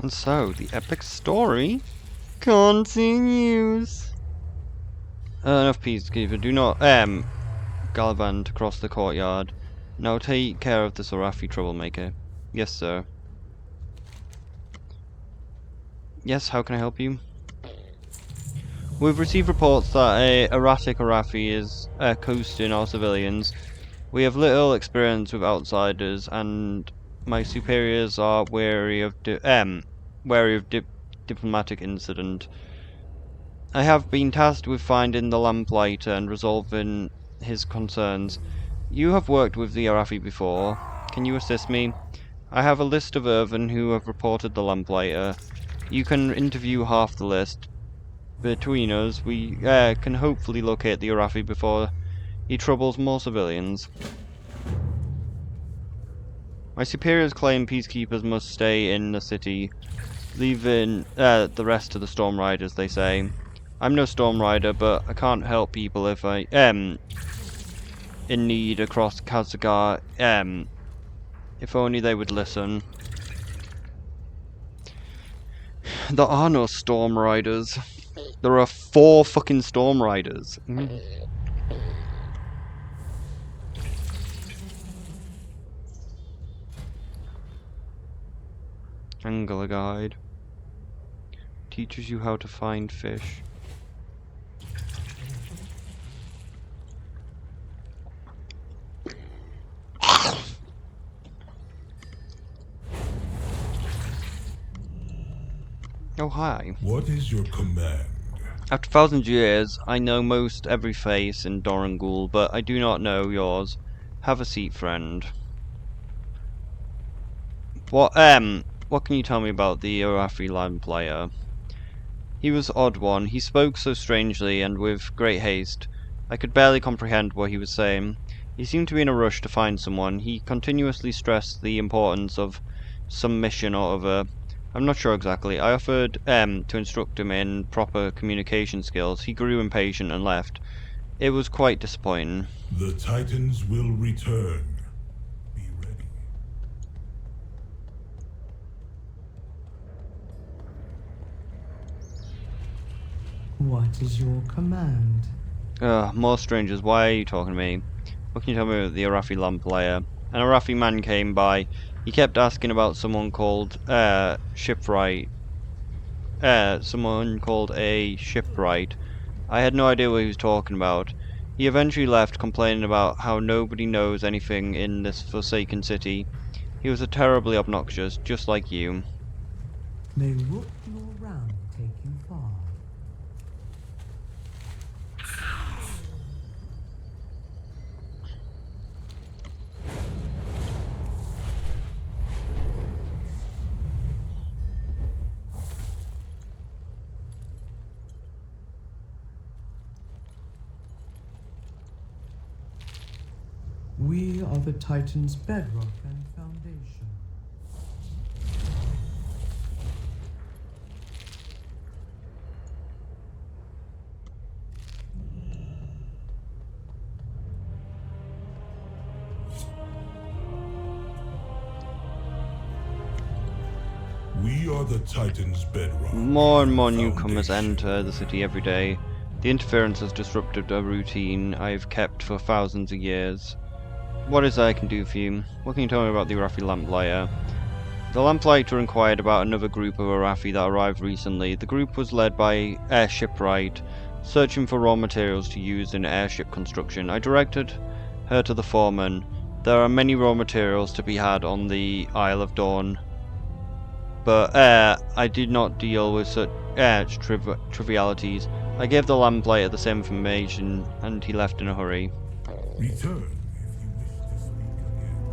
And so, the epic story continues. Enough peacekeeper, do not, gallivant across the courtyard. Now take care of this Arafi troublemaker. Yes, sir. Yes, how can I help you? We've received reports that a erratic Arafi is coasting our civilians. We have little experience with outsiders, and my superiors are wary of diplomatic incident. I have been tasked with finding the lamplighter and resolving his concerns. You have worked with the Arafi before. Can you assist me? I have a list of Irvin who have reported the lamplighter. You can interview half the list. Between us, we can hopefully locate the Arafi before he troubles more civilians. My superiors claim peacekeepers must stay in the city, leaving the rest to the Storm Riders, they say. I'm no Storm Rider, but I can't help people if I in need across Kazagar. If only they would listen. There are no Storm Riders. There are 4 fucking Storm Riders. Angler guide teaches you how to find fish. Oh, hi. What is your command? After 1,000 years, I know most every face in Dorangul, but I do not know yours. Have a seat, friend. What can you tell me about the Arafi lamplighter? He was odd one. He spoke so strangely and with great haste. I could barely comprehend what he was saying. He seemed to be in a rush to find someone. He continuously stressed the importance of some mission or other. I'm not sure exactly. I offered to instruct him in proper communication skills. He grew impatient and left. It was quite disappointing. The Titans will return. Be ready. What is your command? More strangers. Why are you talking to me? What can you tell me about the Arafi lamplighter? An Arafi man came by. He kept asking about someone called shipwright. Someone called a shipwright. I had no idea what he was talking about. He eventually left, complaining about how nobody knows anything in this forsaken city. He was terribly obnoxious, just like you. May rook your round take you far. We are the Titan's bedrock and foundation. We are the Titans' bedrock. More and more newcomers enter the city every day. The interference has disrupted a routine I've kept for thousands of years. What is it I can do for you? What can you tell me about the Arafi lamplighter? The lamplighter inquired about another group of Arafi that arrived recently. The group was led by a shipwright, searching for raw materials to use in airship construction. I directed her to the foreman. There are many raw materials to be had on the Isle of Dawn, but I did not deal with such trivialities. I gave the lamplighter the same information, and he left in a hurry. Return if you wish to speak again.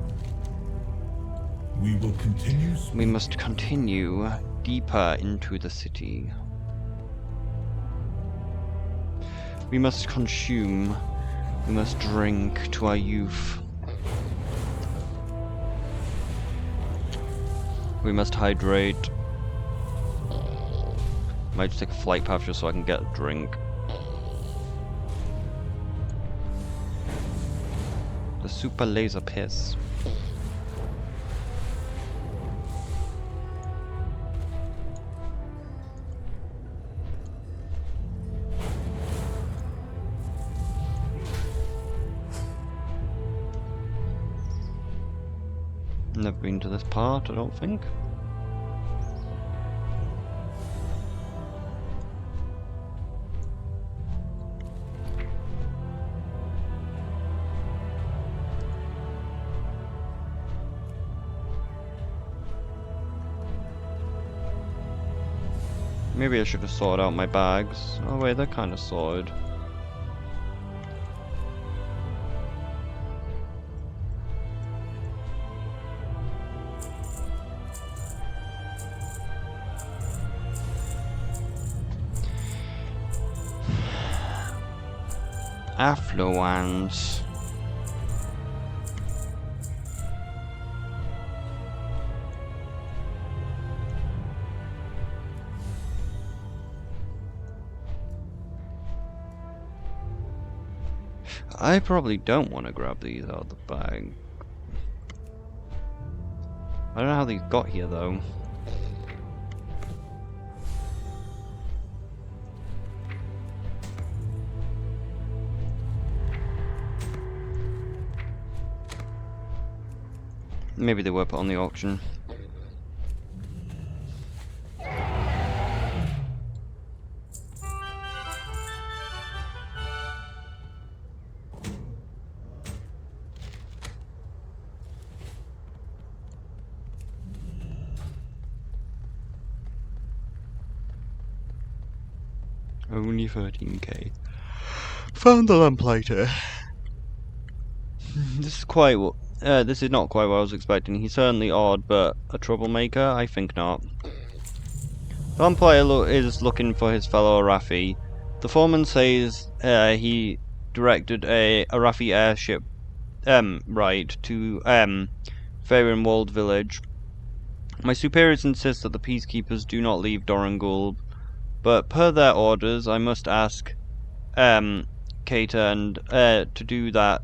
We will continue. We must continue deeper into the city. We must consume. We must drink to our youth. We must hydrate. Might just take a flight path just so I can get a drink. The super laser piss. Never been to this part, I don't think. Maybe I should have sorted out my bags. Oh wait, they're kind of sorted. Affluence. I probably don't want to grab these out of the bag. I don't know how these got here though. Maybe they were put on the auction. Only 13k. Found the lamplighter. This is not quite what I was expecting. He's certainly odd, but a troublemaker? I think not. The lamplighter is looking for his fellow Arathi. The foreman says he directed a Arathi airship ride to Farinwald village. My superiors insist that the peacekeepers do not leave Dorangul, but per their orders I must ask Cater and to do that.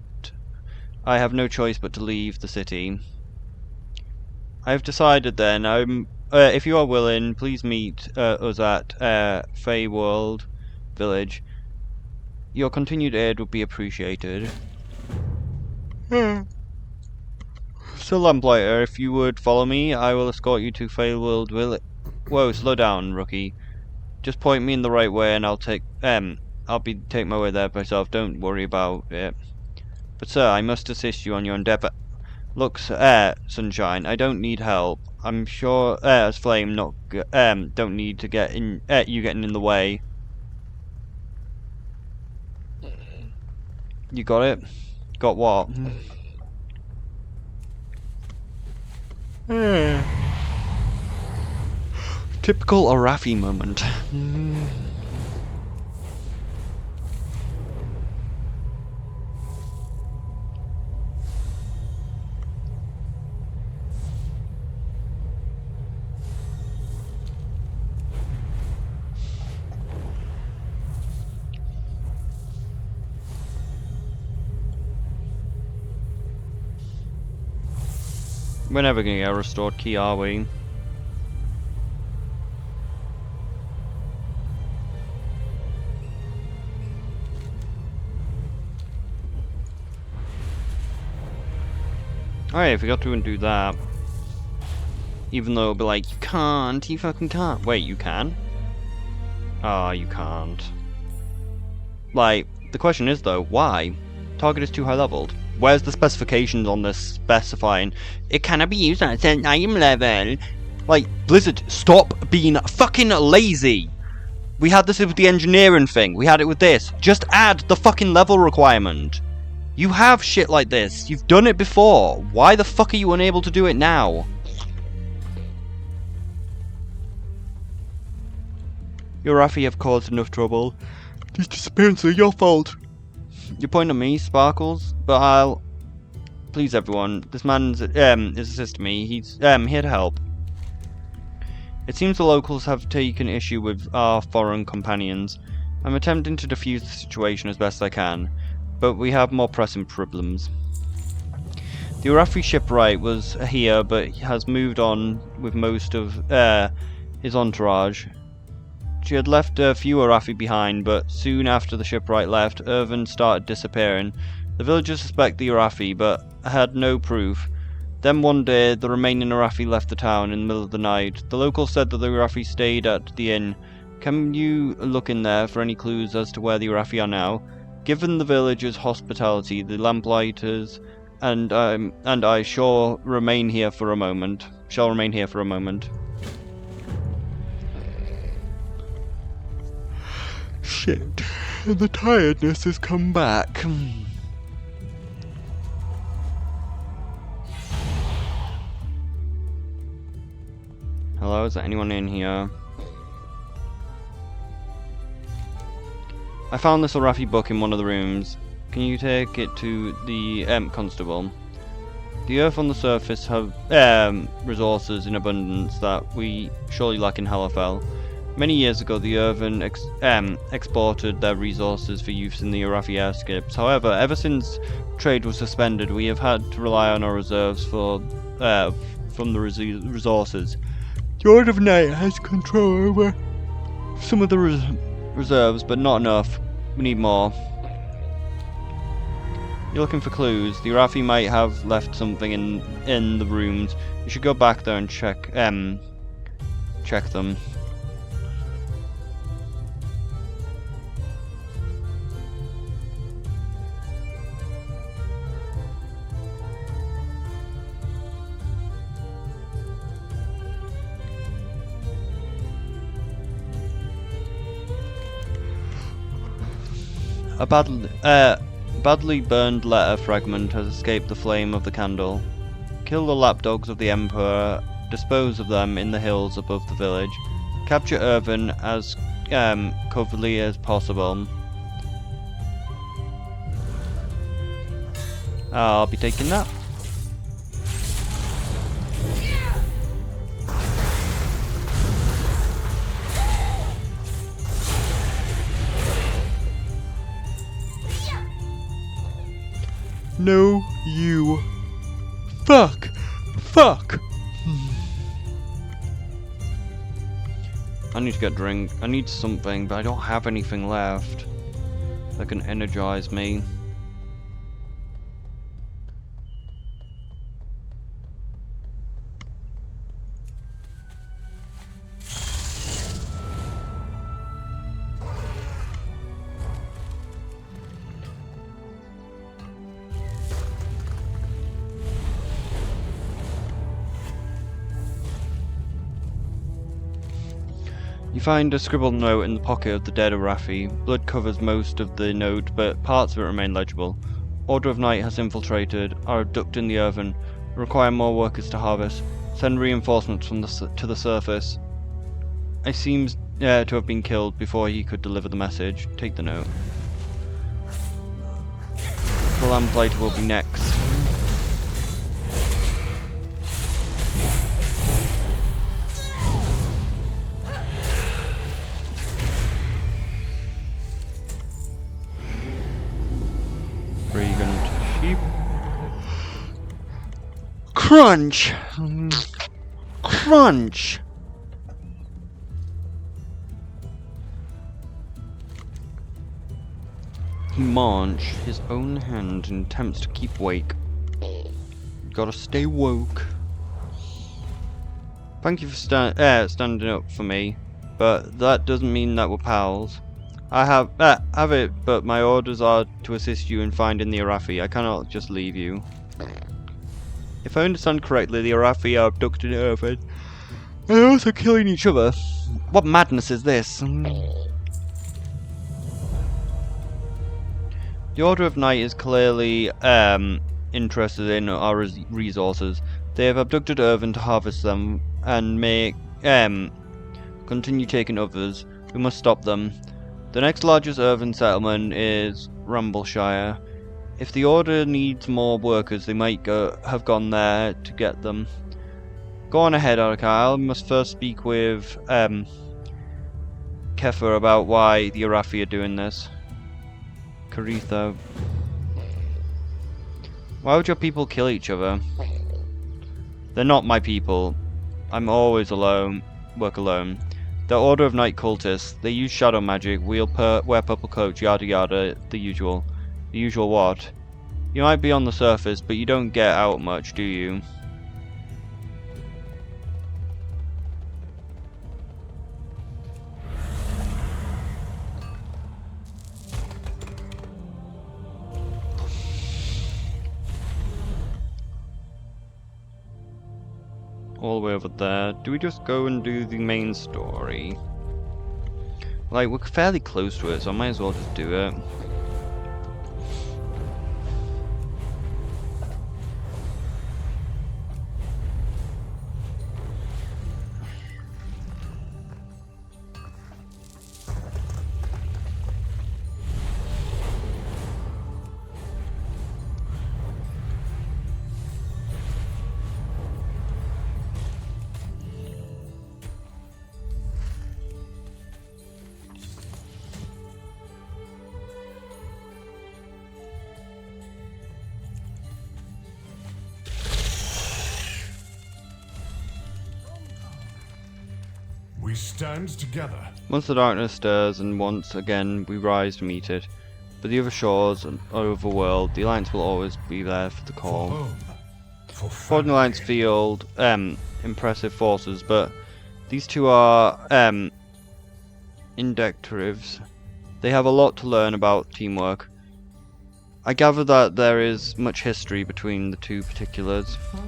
I have no choice but to leave the city. I have decided then, if you are willing, please meet us at Farinwald village. Your continued aid would be appreciated. So lamplighter, if you would follow me, I will escort you to Farinwald village. Whoa, slow down, rookie. Just point me in the right way and I'll take my way there myself, don't worry about it. But sir, I must assist you on your endeavour. Look, Sunshine, I don't need help. I'm sure as Flame don't need to get in you getting in the way. You got it? Got what? Typical Arathi moment. We're never gonna get a restored key, are we? Alright, if we got to and do that. Even though it'll be like, you can't, you fucking can't. Wait, you can? Ah, you can't. Like, the question is though, why? Target is too high leveled. Where's the specifications on this specifying it cannot be used at a certain item level? Like, Blizzard, stop being fucking lazy. We had this with the engineering thing. We had it with this. Just add the fucking level requirement. You have shit like this. You've done it before. Why the fuck are you unable to do it now? Your Arathi have caused enough trouble. These disappearances are your fault. You point at me, Sparkles, but I'll... Please everyone, this man is assisting me. He's here to help. It seems the locals have taken issue with our foreign companions. I'm attempting to defuse the situation as best I can, but we have more pressing problems. The Arathi shipwright was here, but has moved on with most of his entourage. She had left a few Arathi behind, but soon after the shipwright left, Irvin started disappearing. The villagers suspect the Arathi, but had no proof. Then one day, the remaining Arafi left the town in the middle of the night. The locals said that the Arafi stayed at the inn. Can you look in there for any clues as to where the Arafi are now? Given the villagers' hospitality, the lamplighters and I shall remain here for a moment. Shit, the tiredness has come back. Hello, is there anyone in here? I found this Arafi book in one of the rooms. Can you take it to the constable? The earth on the surface have resources in abundance that we surely lack in Cinderfell. Many years ago, the Earthen exported their resources for use in the Arafi airships. However, ever since trade was suspended, we have had to rely on our reserves from the resources. The Order of Night has control over some of the reserves, but not enough. We need more. You're looking for clues. The Arafi might have left something in the rooms. You should go back there and check them. A badly burned letter fragment has escaped the flame of the candle. Kill the lapdogs of the Emperor, dispose of them in the hills above the village. Capture Irvin as covertly as possible. I'll be taking that. No, you. Fuck! I need to get a drink. I need something, but I don't have anything left that can energize me. You find a scribbled note in the pocket of the dead Arafi. Blood covers most of the note, but parts of it remain legible. Order of Night has infiltrated, are abducting the Earthen, require more workers to harvest. Send reinforcements from to the surface. I seems to have been killed before he could deliver the message. Take the note. The lamplighter will be next. Sheep. Crunch! Crunch! He munch his own hand and attempts to keep awake. Gotta stay woke. Thank you for standing up for me, but that doesn't mean that we're pals. I have it, but my orders are to assist you in finding the Arafi. I cannot just leave you. If I understand correctly, the Arafi are abducting Irvin and also killing each other. What madness is this? The Order of Night is clearly interested in our resources. They have abducted Irvin to harvest them and may continue taking others. We must stop them. The next largest Irvin settlement is Rambleshire. If the Order needs more workers, they might have gone there to get them. Go on ahead, Arkyle. We must first speak with Kefir about why the Arafi are doing this. Caritha. Why would your people kill each other? They're not my people. I'm always alone. Work alone. The Order of Night cultists. They use shadow magic, wear purple coats, yada yada, the usual. The usual what? You might be on the surface, but you don't get out much, do you? all the way over there. Do we just go and do the main story? Like, we're fairly close to it, so I might as well just do it. We stand together. Once the darkness stirs, and once again we rise to meet it. But the other shores and overworld, the Alliance will always be there for the For call. home. For Ford and family. Alliance field impressive forces, but these two are indectatives. They have a lot to learn about teamwork. I gather that there is much history between the two particulars. Follow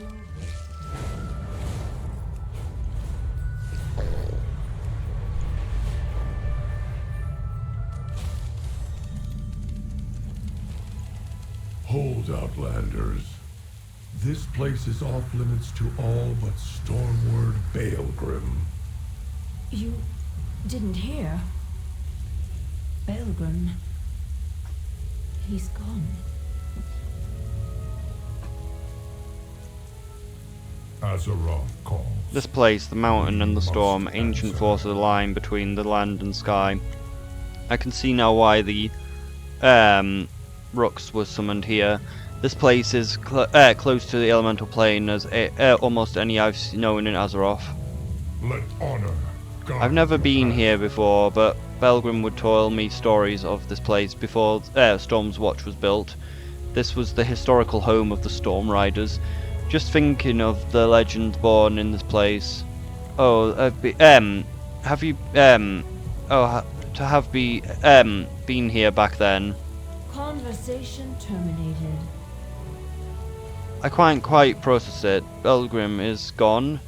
Hold, Outlanders. This place is off limits to all but Stormward Baelgrim. You didn't hear? Baelgrim. He's gone. Azeroth calls. This place, the mountain and the storm, ancient forces align between the land and sky. I can see now why the rooks were summoned here. This place is close to the elemental plane as almost any I've known in Azeroth. Let honor guide I've never your been path. here before, but Belgrim would tell me stories of this place before Storm's Watch was built. This was the historical home of the Storm Riders. Just thinking of the legends born in this place. Oh, have you to have been here back then? Conversation terminated. I can't quite process it. Belgrim is gone.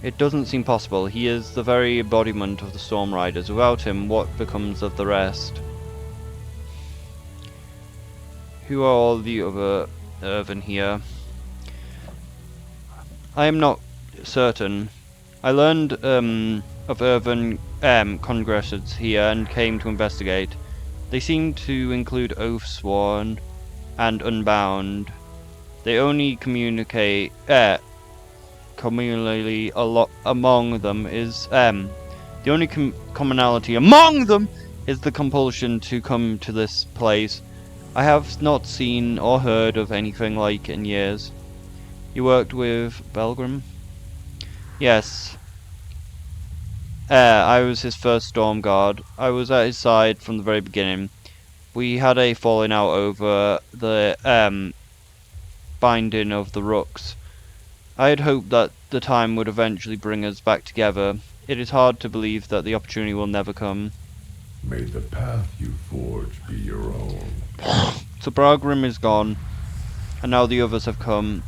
It doesn't seem possible. He is the very embodiment of the Storm Riders. Without him, what becomes of the rest? Who are all the other Irvin here? I am not certain. I learned of Irvin congresses here and came to investigate. They seem to include Oathsworn and Unbound. They only communicate communally a lot among them is the only commonality among them is the compulsion to come to this place. I have not seen or heard of anything like it in years. You worked with Belgrim? Yes. I was his first storm guard. I was at his side from the very beginning. We had a falling out over the binding of the rooks. I had hoped that the time would eventually bring us back together. It is hard to believe that the opportunity will never come. May the path you forge be your own. So Belgrim is gone, and now the others have come.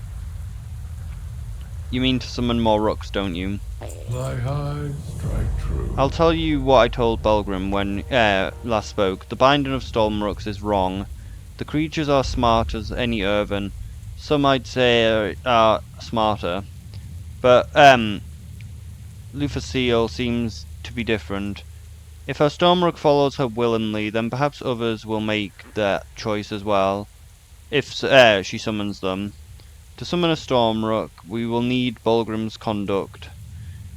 You mean to summon more rooks, don't you? Fly high, strike true. I'll tell you what I told Belgrim when last spoke. The binding of storm rooks is wrong. The creatures are smart as any Irvin. Some might say are smarter. But Lucille seems to be different. If her Stormrook follows her willingly, then perhaps others will make that choice as well. If she summons them. To summon a Stormrook, we will need Belgrim's conduct.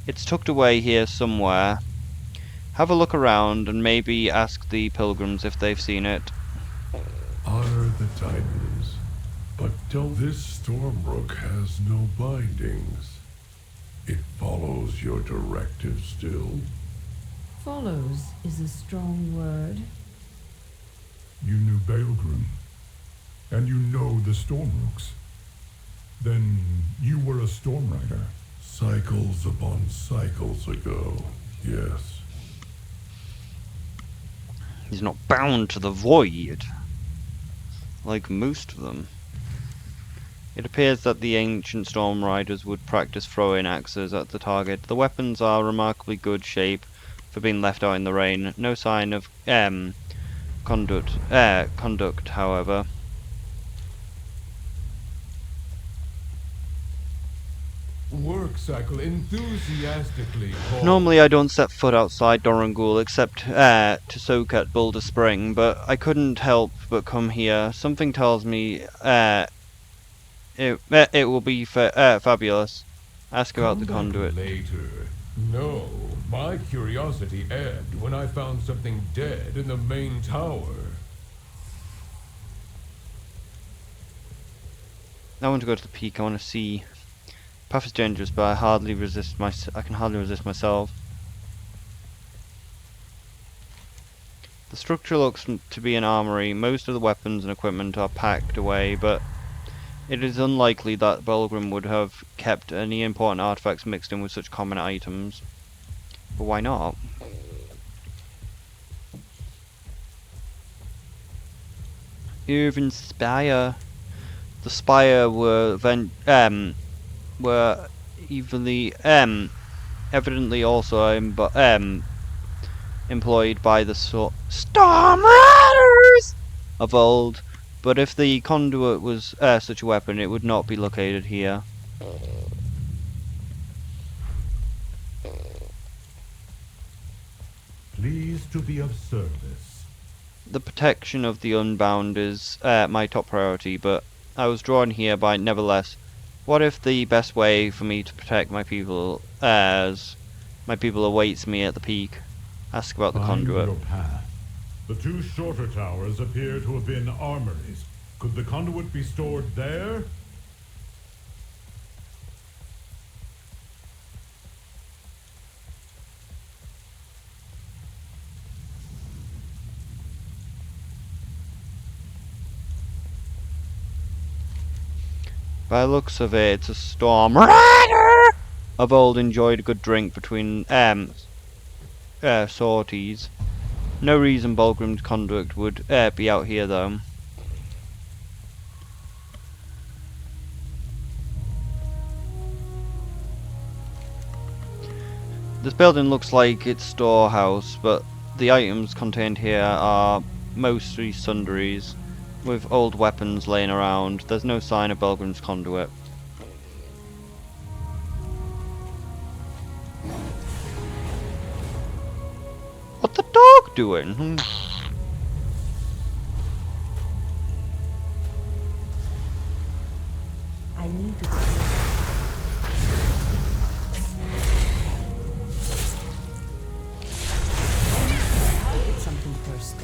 It's tucked away here somewhere. Have a look around and maybe ask the pilgrims if they've seen it. Honor the Titans, but don't. This Stormrook has no bindings. It follows your directive still. Follows is a strong word. You knew Baelgrim, and you know the Stormrooks. Then you were a Storm Rider. Cycles upon cycles ago, yes. He's not bound to the void, like most of them. It appears that the ancient storm riders would practice throwing axes at the target. The weapons are remarkably good shape for being left out in the rain. No sign of conduct, however. Work cycle enthusiastically calls. Normally I don't set foot outside Dorangul except to soak at Boulder Spring, but I couldn't help but come here. Something tells me it will be fabulous. Ask about Come the back conduit. later. No, my curiosity ebbed when I found something dead in the main tower. I want to go to the peak. I want to see. Path is dangerous, but I can hardly resist myself. The structure looks to be an armory. Most of the weapons and equipment are packed away, but it is unlikely that Belgrim would have kept any important artifacts mixed in with such common items. But why not? Irvin Spire. The Spire were evidently also employed by the Storm Riders of old. But if the conduit was such a weapon, it would not be located here. Pleased to be of service. The protection of the Unbound is my top priority, but I was drawn here by nevertheless. What if the best way for me to protect my people awaits me at the peak? Ask about the Find conduit. your path. The two shorter towers appear to have been armories. Could the conduit be stored there? By the looks of it, it's a Storm Rider of old enjoyed a good drink between sorties. No reason Bulgrim's conduit would be out here though. This building looks like its storehouse, but the items contained here are mostly sundries, with old weapons laying around. There's no sign of Belgrim's conduit. What the dog doing? I need to. I'll get something first.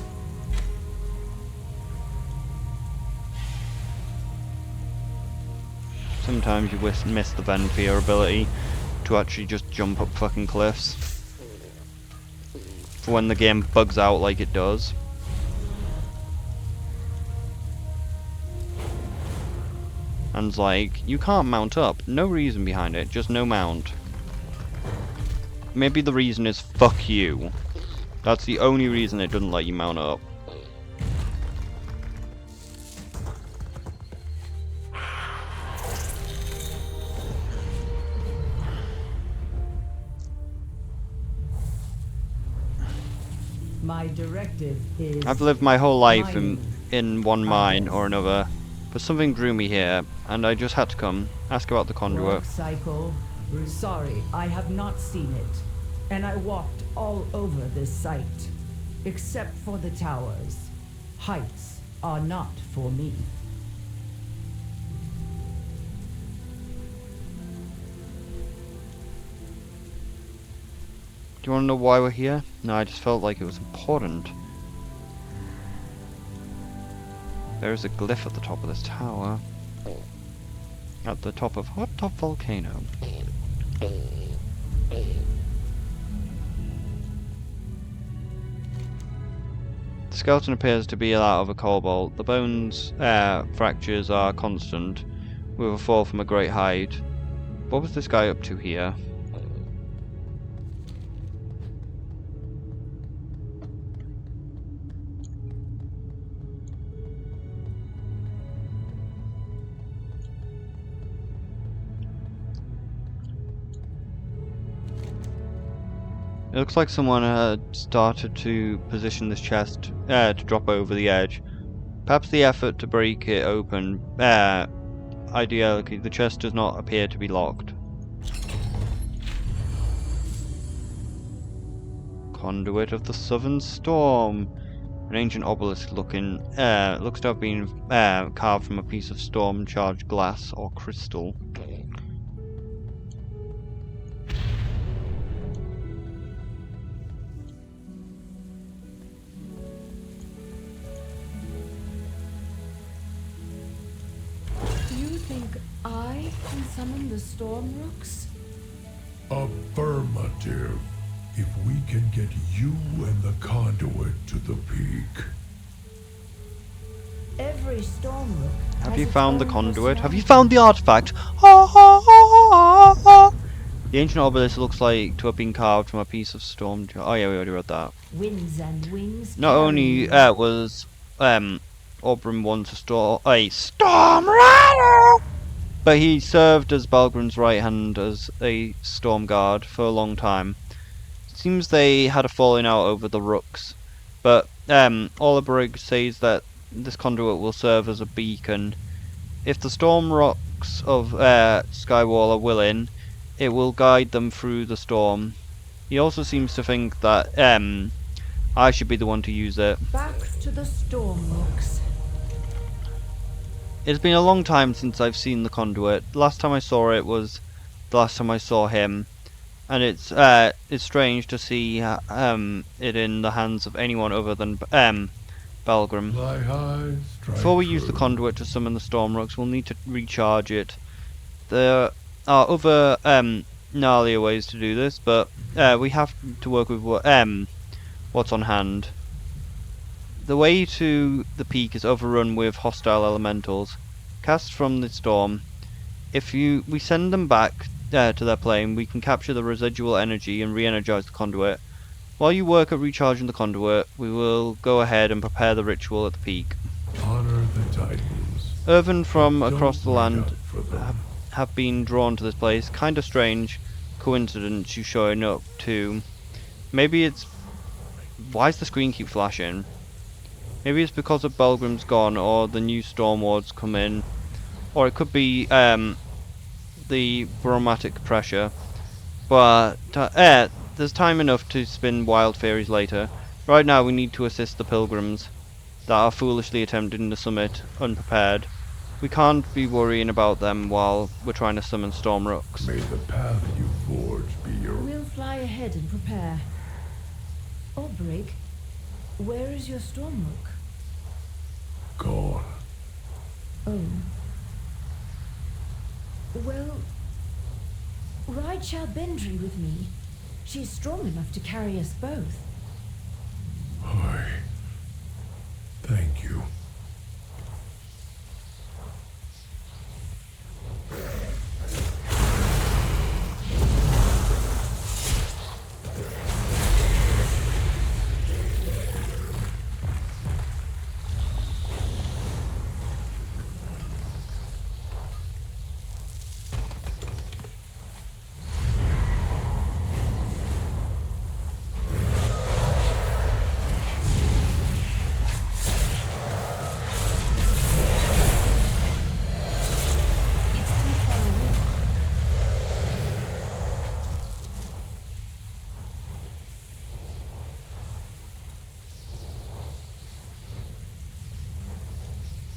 Sometimes you miss the Venfear ability to actually just jump up fucking cliffs. For when the game bugs out like it does. And it's like, you can't mount up. No reason behind it, just no mount. Maybe the reason is fuck you. That's the only reason it doesn't let you mount up. My directive is. I've lived my whole life mining. in one mine or another, but something drew me here, and I just had to come. Ask about the conduit. Work cycle. Sorry, I have not seen it. And I walked all over this site. Except for the towers. Heights are not for me. Do you want to know why we're here? No, I just felt like it was important. There is a glyph at the top of this tower. At the top of Hot Top Volcano. The skeleton appears to be that of a kobold. The bones fractures are constant, with a fall from a great height. What was this guy up to here? It looks like someone had started to position this chest to drop over the edge. Perhaps the effort to break it open, ideally, the chest does not appear to be locked. Conduit of the Southern Storm. An ancient obelisk looking, looks to have been carved from a piece of storm-charged glass or crystal. Do you think I can summon the storm rooks? Affirmative. If we can get you and the conduit to the peak. Every storm rook. Have you found the conduit? Have you found the artifact? The ancient obelisk looks like to have been carved from a piece of storm. Oh yeah, we already read that. Winds and wings. Not only was Oberyn once a storm rider, but he served as Balgrim's right hand as a storm guard for a long time. It seems they had a falling out over the rooks, but Olabrig says that this conduit will serve as a beacon. If the storm rocks of Skywall are willing, it will guide them through the storm. He also seems to think that I should be the one to use it. Back to the storm rooks. It's been a long time since I've seen the conduit. The last time I saw it was the last time I saw him, and it's strange to see it in the hands of anyone other than Balgrim. Fly high, strike Before we use the true. conduit to summon the storm rooks, we'll need to recharge it. There are other gnarlier ways to do this, but we have to work with what's on hand. The way to the peak is overrun with hostile elementals, cast from the storm. If we send them back to their plane, we can capture the residual energy and re-energize the conduit. While you work at recharging the conduit, we will go ahead and prepare the ritual at the peak. Honor the Titans. Earthen from Don't across the wait land up for them. have been drawn to this place. Kinda strange coincidence you showing up too. Maybe it's... Why does the screen keep flashing? Maybe it's because of Belgrim's gone, or the new storm wards come in. Or it could be the baromatic pressure. But there's time enough to spin wild theories later. Right now we need to assist the pilgrims that are foolishly attempting the summit unprepared. We can't be worrying about them while we're trying to summon storm rooks. May the path you forge be your... We'll fly ahead and prepare. Obrig, where is your storm rook? gone. Oh. Well, ride Shalbendry with me. She's strong enough to carry us both. I... Thank you.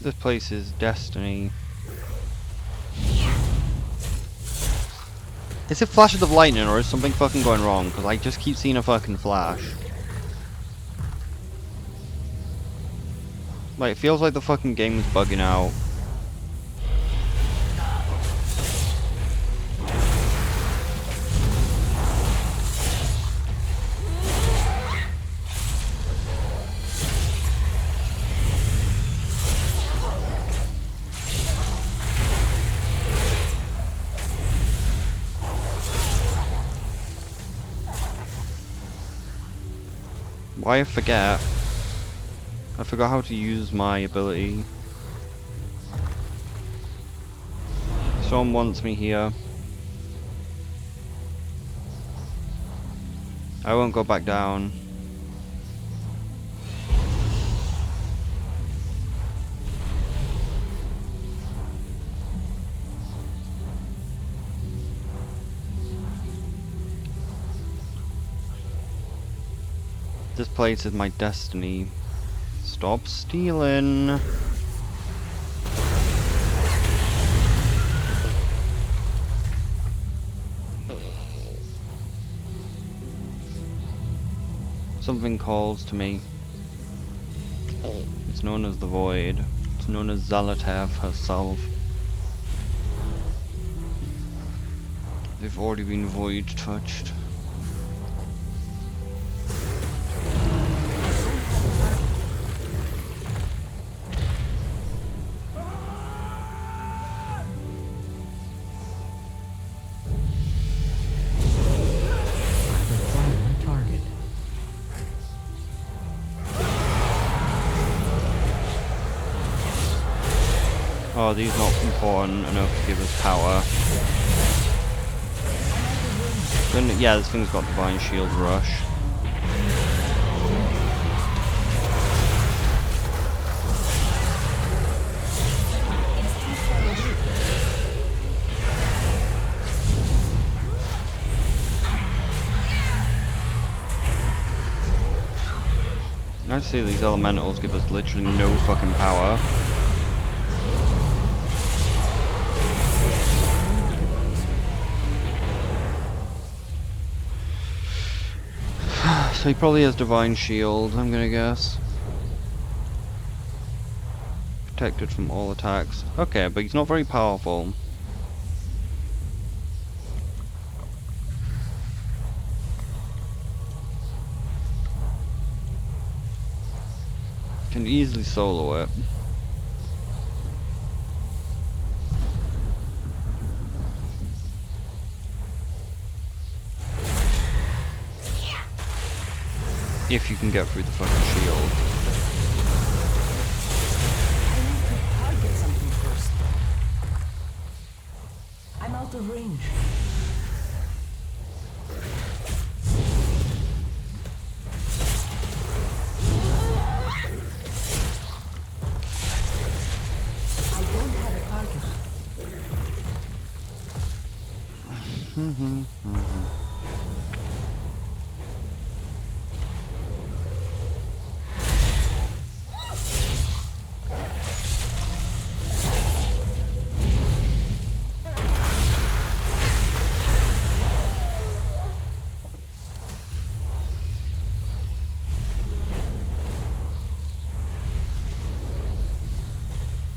This place is destiny. Is it flashes of lightning or is something fucking going wrong? Because I just keep seeing a fucking flash. Like, it feels like the fucking game is bugging out. Why I forget? I forgot how to use my ability. Someone wants me here. I won't go back down. This place is my destiny. Stop stealing. Something calls to me. It's known as the Void. It's known as Zalatev herself. They've already been void touched. Oh, these not important enough to give us power. Yeah, this thing's got Divine Shield Rush. I see these elementals give us literally no fucking power. So he probably has Divine Shield, I'm gonna guess. Protected from all attacks. Okay, but he's not very powerful. Can easily solo it. If you can get through the fucking shield. I need to target something first. I'm out of range. I don't have a target.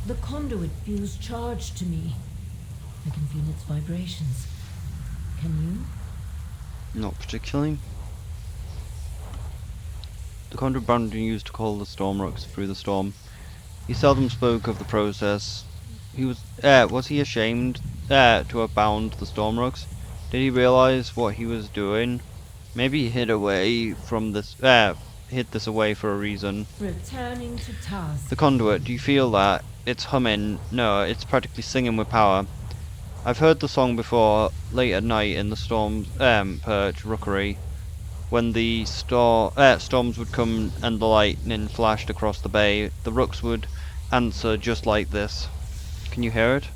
The conduit feels charged to me. I can feel its vibrations. Can you? Not particularly. The conduit Brandon used to call the storm rocks through the storm. He seldom spoke of the process. He was he ashamed to have bound the storm rocks? Did he realize what he was doing? Maybe he hid this away for a reason. Returning to task. The conduit, do you feel that? It's humming. No, it's practically singing with power. I've heard the song before, late at night in the storm's perch rookery, when the storms would come and the lightning flashed across the bay. The rooks would answer just like this. Can you hear it?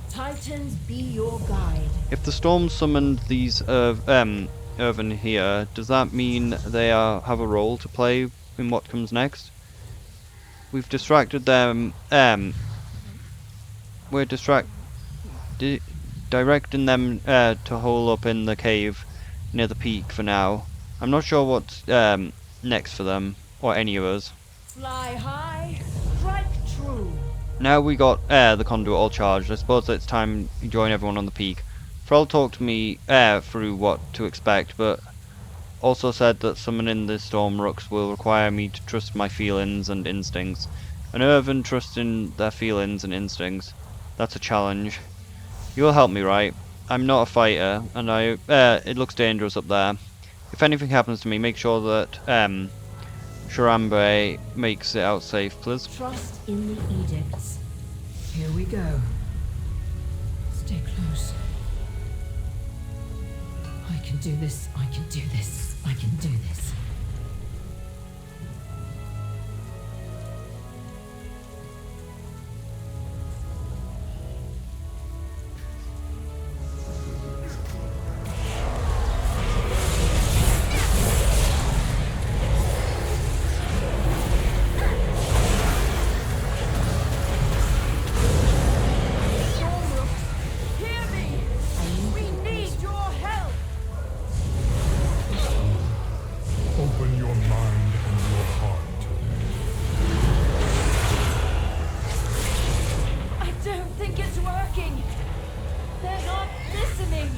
Titans be your guide. If the storm summoned these Irvin here, does that mean they have a role to play in what comes next? We've distracted them. We're directing them to hole up in the cave near the peak for now. I'm not sure what's next for them, or any of us. Fly high, strike true. Now we got the conduit all charged, I suppose it's time you join everyone on the peak. Thrall talked to me through what to expect, but also said that summoning the storm rooks will require me to trust my feelings and instincts. And Irvin trusting their feelings and instincts. That's a challenge. You'll help me, right? I'm not a fighter, and it looks dangerous up there. If anything happens to me, make sure that Sharambe makes it out safe, please. Trust in the edicts. Here we go. Stay close. I can do this. I can do this. I can do this. Open your mind and your heart. I don't think it's working. They're not listening.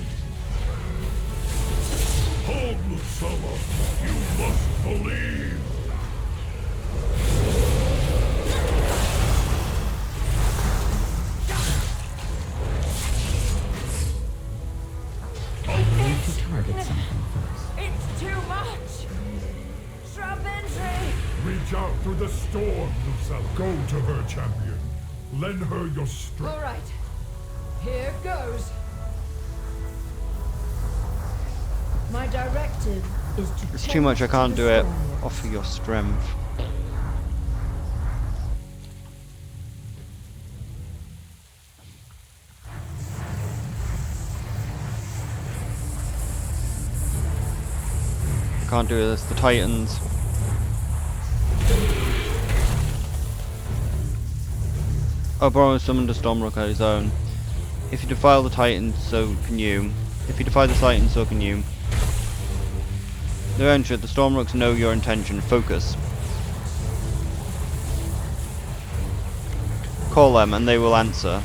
Hold, Lucella. You must believe. Target something first. It's too much. Trap entry. Reach out through the storm, Lucella. Go to her, champion. Lend her your strength. All right. Here goes. My directive is to. It's too much, I tend can't to do the it. storm. Offer your strength. I can't do this, the Titans. Oberon summoned a Stormrook on his own. If you defile the Titans, so can you. If you defy the Titans, so can you. They're entered, the Stormrooks know your intention. Focus. Call them and they will answer.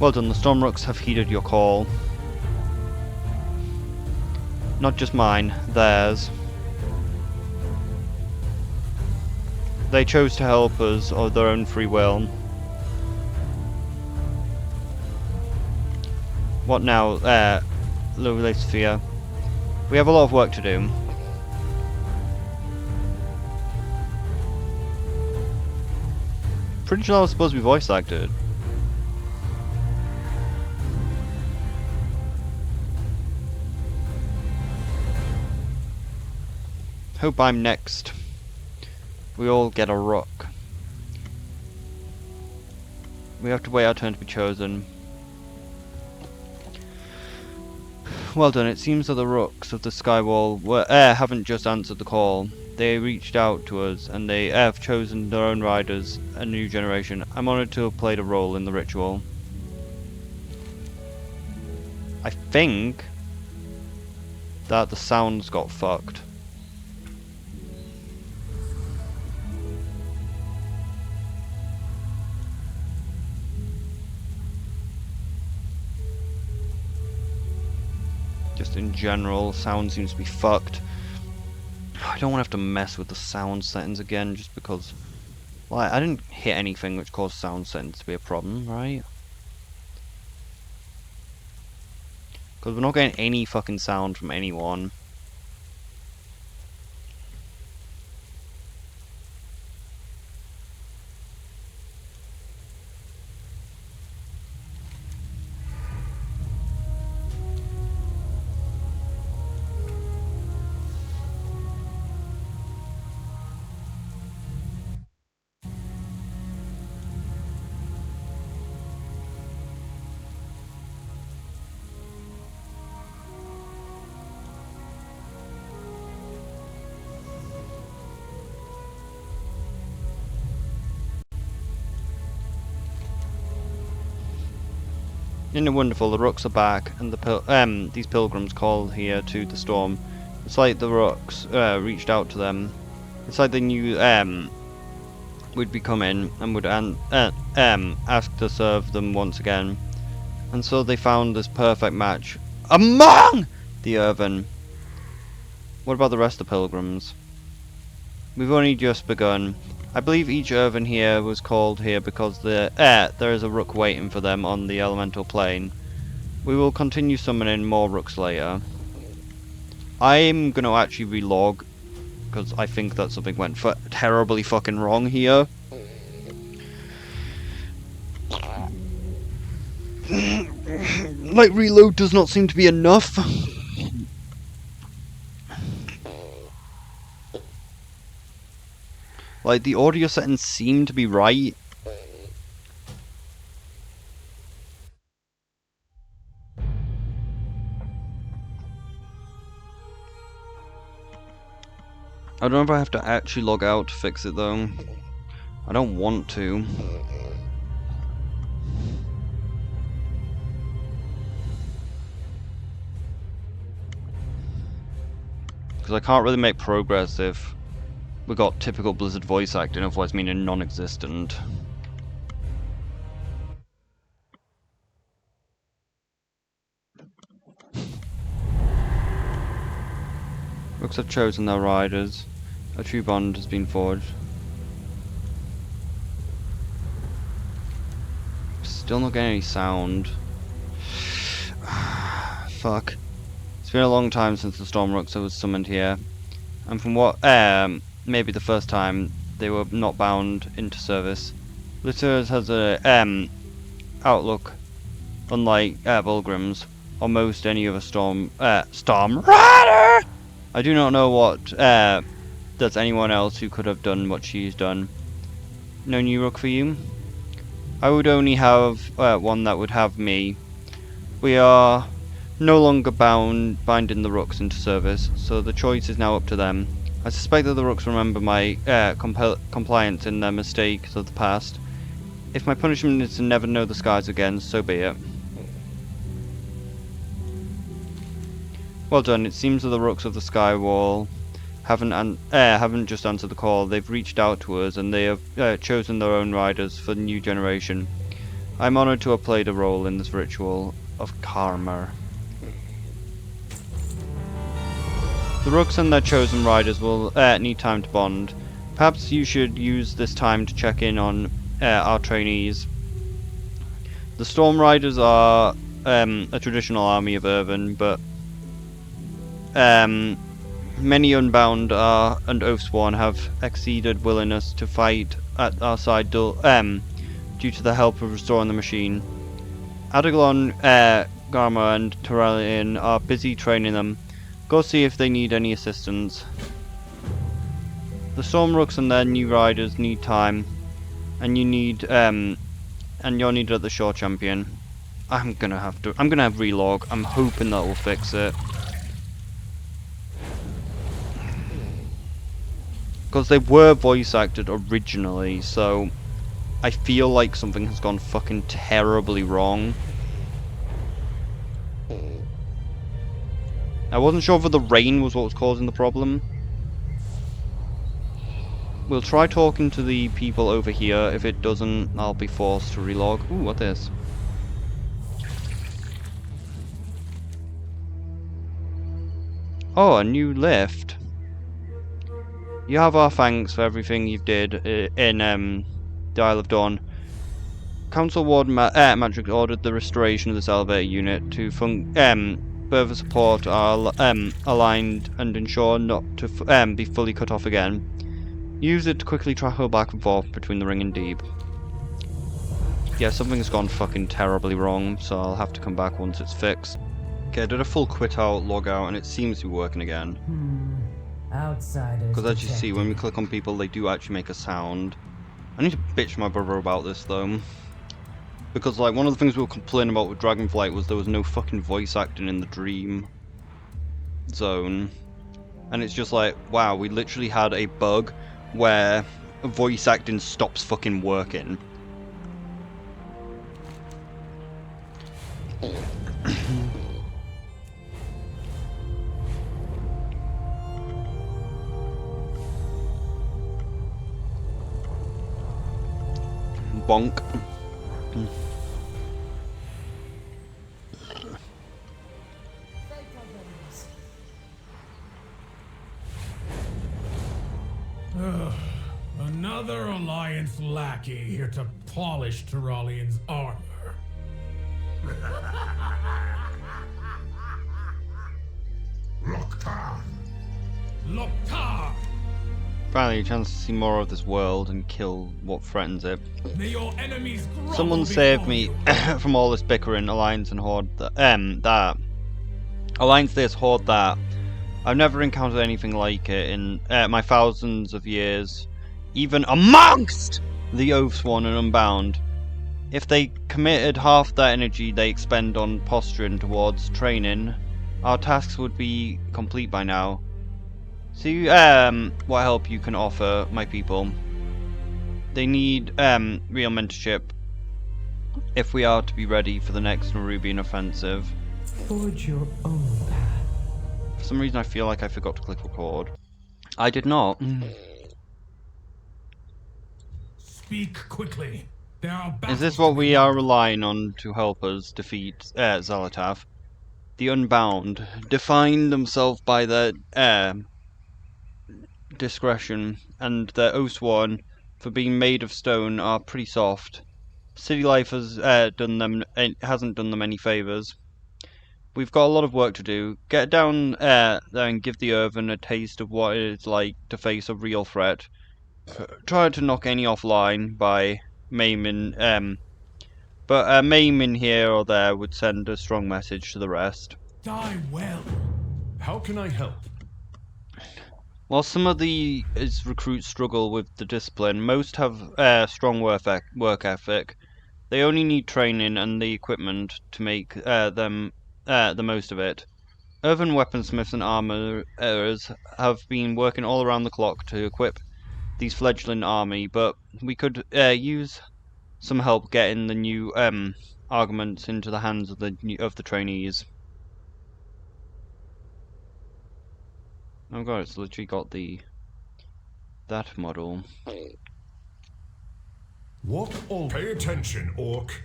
Well done, the Stormrooks have heeded your call. Not just mine, theirs. They chose to help us of their own free will. What now, lovely Sophia? We have a lot of work to do. Pretty sure I was supposed to be voice acted. Hope I'm next. We all get a rook. We have to wait our turn to be chosen. Well done, it seems that the rooks of the Skywall haven't just answered the call. They reached out to us and they have chosen their own riders, a new generation. I'm honoured to have played a role in the ritual. I think that the sounds got fucked. Just in general, sound seems to be fucked. I don't want to have to mess with the sound settings again, just because, like, I didn't hit anything which caused sound settings to be a problem, right? Because we're not getting any fucking sound from anyone. Isn't it wonderful? The rooks are back, and these pilgrims called here to the storm. It's like the rooks reached out to them. It's like they knew we'd be coming and would ask to serve them once again. And so they found this perfect match among the Irvin. What about the rest of the pilgrims? We've only just begun. I believe each Irvin here was called here because there is a rook waiting for them on the elemental plane. We will continue summoning more rooks later. I'm gonna actually relog, because I think that something went terribly fucking wrong here. Like, reload does not seem to be enough. Like, the audio settings seem to be right. I don't know if I have to actually log out to fix it though. I don't want to. Because I can't really make progress if we got typical Blizzard voice acting, otherwise meaning non-existent. Rooks have chosen their riders. A true bond has been forged. Still not getting any sound. Fuck. It's been a long time since the Storm Rooks was summoned here. And from what, maybe the first time, they were not bound into service. Blizzard has a, outlook unlike, Vulgrim's, or most any other Storm Rider! I do not know what, does anyone else who could have done what she's done. No new rook for you? I would only have, one that would have me. We are no longer binding the rooks into service, so the choice is now up to them. I suspect that the rooks remember my compliance in their mistakes of the past. If my punishment is to never know the skies again, so be it. Well done. It seems that the rooks of the sky wall haven't just answered the call. They've reached out to us, and they have chosen their own riders for the new generation. I'm honored to have played a role in this ritual of karma. The rooks and their chosen riders will need time to bond. Perhaps you should use this time to check in on our trainees. The Storm Riders are a traditional army of Irvin, but many Unbound and Oathsworn have exceeded willingness to fight at our side due to the help of restoring the machine. Adaglon, Garma and Terrellian are busy training them. Go see if they need any assistance. The Storm Rooks and their new riders need time, and you need and you're needed at the Shore Champion. I'm gonna have relog. I'm hoping that will fix it. Because they were voice acted originally, so I feel like something has gone fucking terribly wrong. I wasn't sure whether the rain was what was causing the problem. We'll try talking to the people over here. If it doesn't, I'll be forced to relog. Ooh, what is? Oh, a new lift. You have our thanks for everything you've did in the Isle of Dawn. Council Ward Matrix ordered the restoration of this elevator unit to further support our aligned and ensure not to be fully cut off again. Use it to quickly travel back and forth between the Ring and Deep. Yeah, something's gone fucking terribly wrong, so I'll have to come back once it's fixed. Okay, I did a full quit out, log out, and it seems to be working again. Outsiders. Because as you see, when we click on people, they do actually make a sound. I need to bitch my brother about this though. Because like, one of the things we were complaining about with Dragonflight was there was no fucking voice acting in the dream zone. And it's just like, wow, we literally had a bug where voice acting stops fucking working. Bonk. Another Alliance lackey here to polish Terrellian's armor. Loktar! Finally, a chance to see more of this world and kill what threatens it. May your enemies grovel Someone save before me you. from all this bickering, alliance and horde that. Alliance this, horde that. I've never encountered anything like it in my thousands of years, even amongst the Oathsworn and Unbound. If they committed half that energy they expend on posturing towards training, our tasks would be complete by now. See what help you can offer my people. They need real mentorship if we are to be ready for the next Nerubian offensive. Forge your own path. For some reason I feel like I forgot to click record. I did not. Speak quickly. There are Is battles this to what be we won. are relying on to help us defeat Xalatath? The Unbound define themselves by their discretion, and their Oathsworn, for being made of stone, are pretty soft. City life has hasn't done them any favors. We've got a lot of work to do. Get down there and give the Earthen a taste of what it's like to face a real threat. Try to knock any offline by maiming, but maiming here or there would send a strong message to the rest. Die well. How can I help? While some of these recruits struggle with the discipline, most have strong work ethic. They only need training and the equipment to make them the most of it. Earthen weaponsmiths and armorers have been working all around the clock to equip these fledgling army, but we could use some help getting the new arguments into the hands of the trainees. Oh god, it's literally got that model. What all? Pay attention, Orc.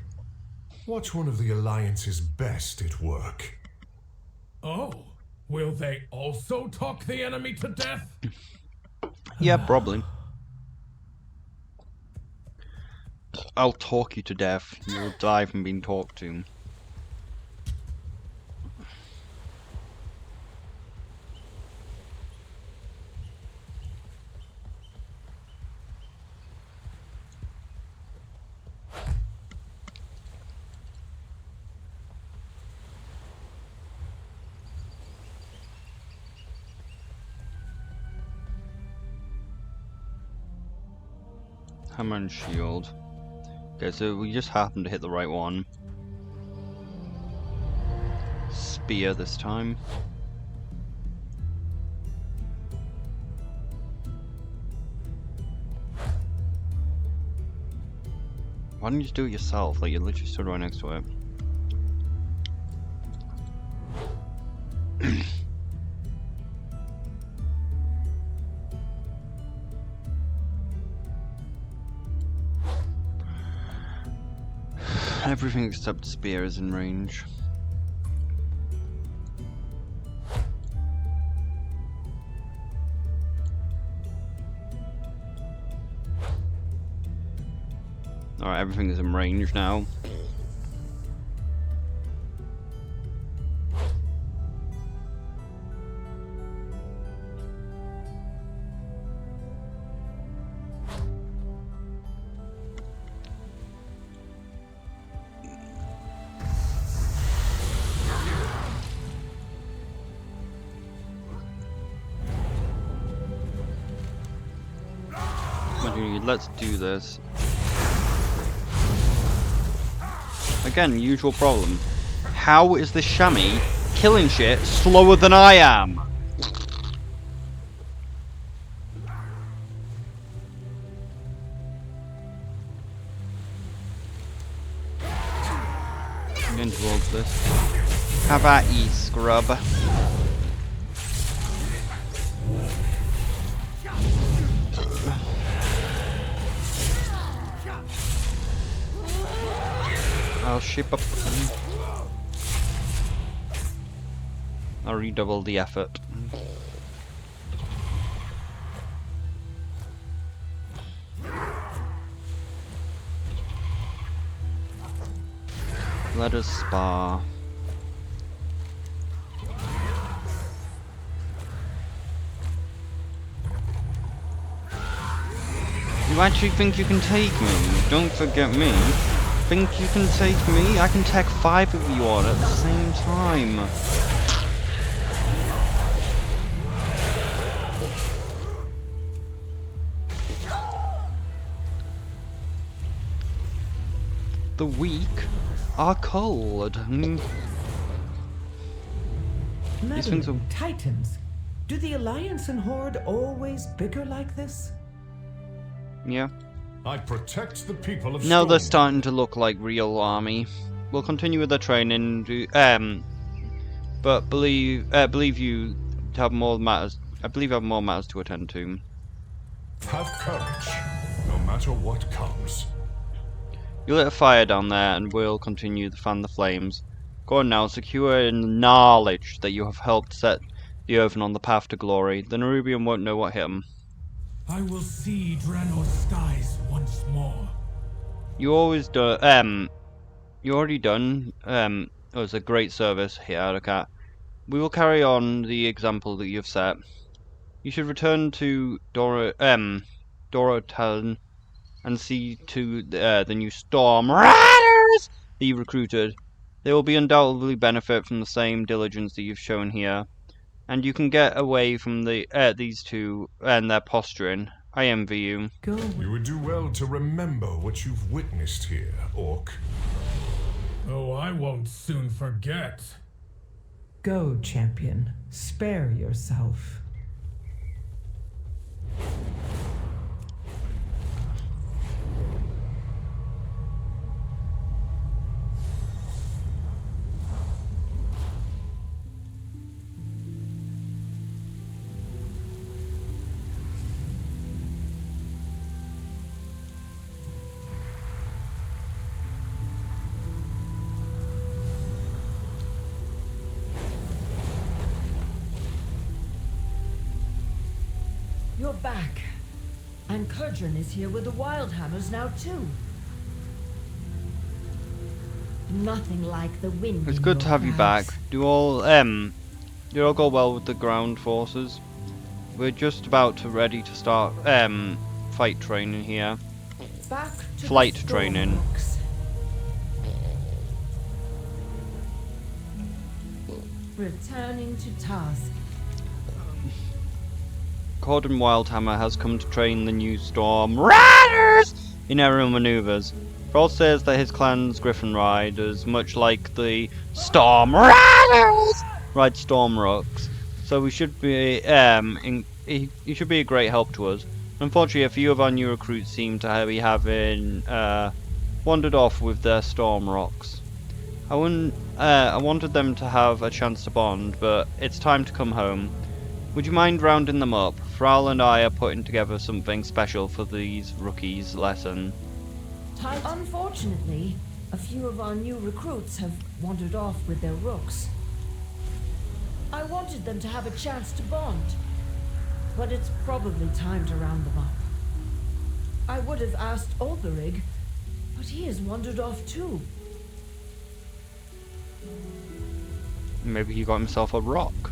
Watch one of the Alliance's best at work. Oh, will they also talk the enemy to death? Yeah, probably. I'll talk you to death. You'll die from being talked to. Hammer and shield. Okay, so we just happened to hit the right one. Spear this time. Why don't you just do it yourself? Like, you literally stood right next to it. Everything except spear is in range. Alright, everything is in range now. Let's do this. Again, usual problem. How is this chamois killing shit slower than I am? I'm getting towards this. How about you, scrub? I'll ship up. I'll redouble the effort. Let us spar. You actually think you can take me? Don't forget me. Think you can take me? I can take 5 of you on at the same time. The weak are cold. These things are... Meddling Titans. Do the Alliance and Horde always bicker like this? Yeah. I protect the people of Now they're Storm. starting to look like real army. We'll continue with their training. But believe you have more matters. I believe you have more matters to attend to. Have courage, no matter what comes. You lit a fire down there, and we'll continue to fan the flames. Go on now, secure in the knowledge that you have helped set the Earthen on the path to glory. The Nerubian won't know what hit him. I will see Draenor's skies once more. You always do. You already done. It was a great service here, Adokat. We will carry on the example that you've set. You should return to Dorotalon and see to the new Storm Riders that you recruited. They will be undoubtedly benefit from the same diligence that you've shown here, and you can get away from these two and their posturing. I envy you. Go. You would do well to remember what you've witnessed here, Orc. Oh, I won't soon forget. Go, champion. Spare yourself. You're back. And Kurjan is here with the Wildhammers now too. Nothing like the wind. It's in good to your have you back. plans. Do all go well with the ground forces? We're just about ready to start fight training here. Back to Flight the training. Stormrocks. Returning to task. Corden Wildhammer has come to train the new Storm Riders in aerial maneuvers. Frost says that his clan's Griffin Riders, much like the Storm Riders, ride Storm Rooks. So we should be he should be a great help to us. Unfortunately, a few of our new recruits seem to be having wandered off with their Storm Rocks. I wanted them to have a chance to bond, but it's time to come home. Would you mind rounding them up? Thrall and I are putting together something special for these rookies' lesson. Unfortunately, a few of our new recruits have wandered off with their rooks. I wanted them to have a chance to bond, but it's probably time to round them up. I would have asked Olberig, but he has wandered off too. Maybe he got himself a rock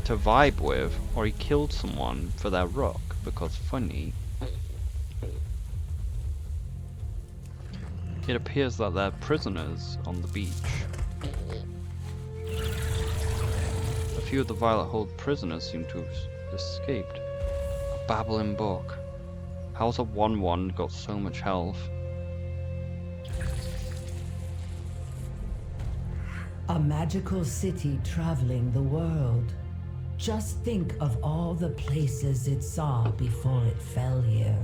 to vibe with, or he killed someone for their rock, because funny. It appears that they're prisoners on the beach. A few of the Violet Hold prisoners seem to have escaped. A babbling book. How's a 1/1 got so much health? A magical city traveling the world. Just think of all the places it saw before it fell here.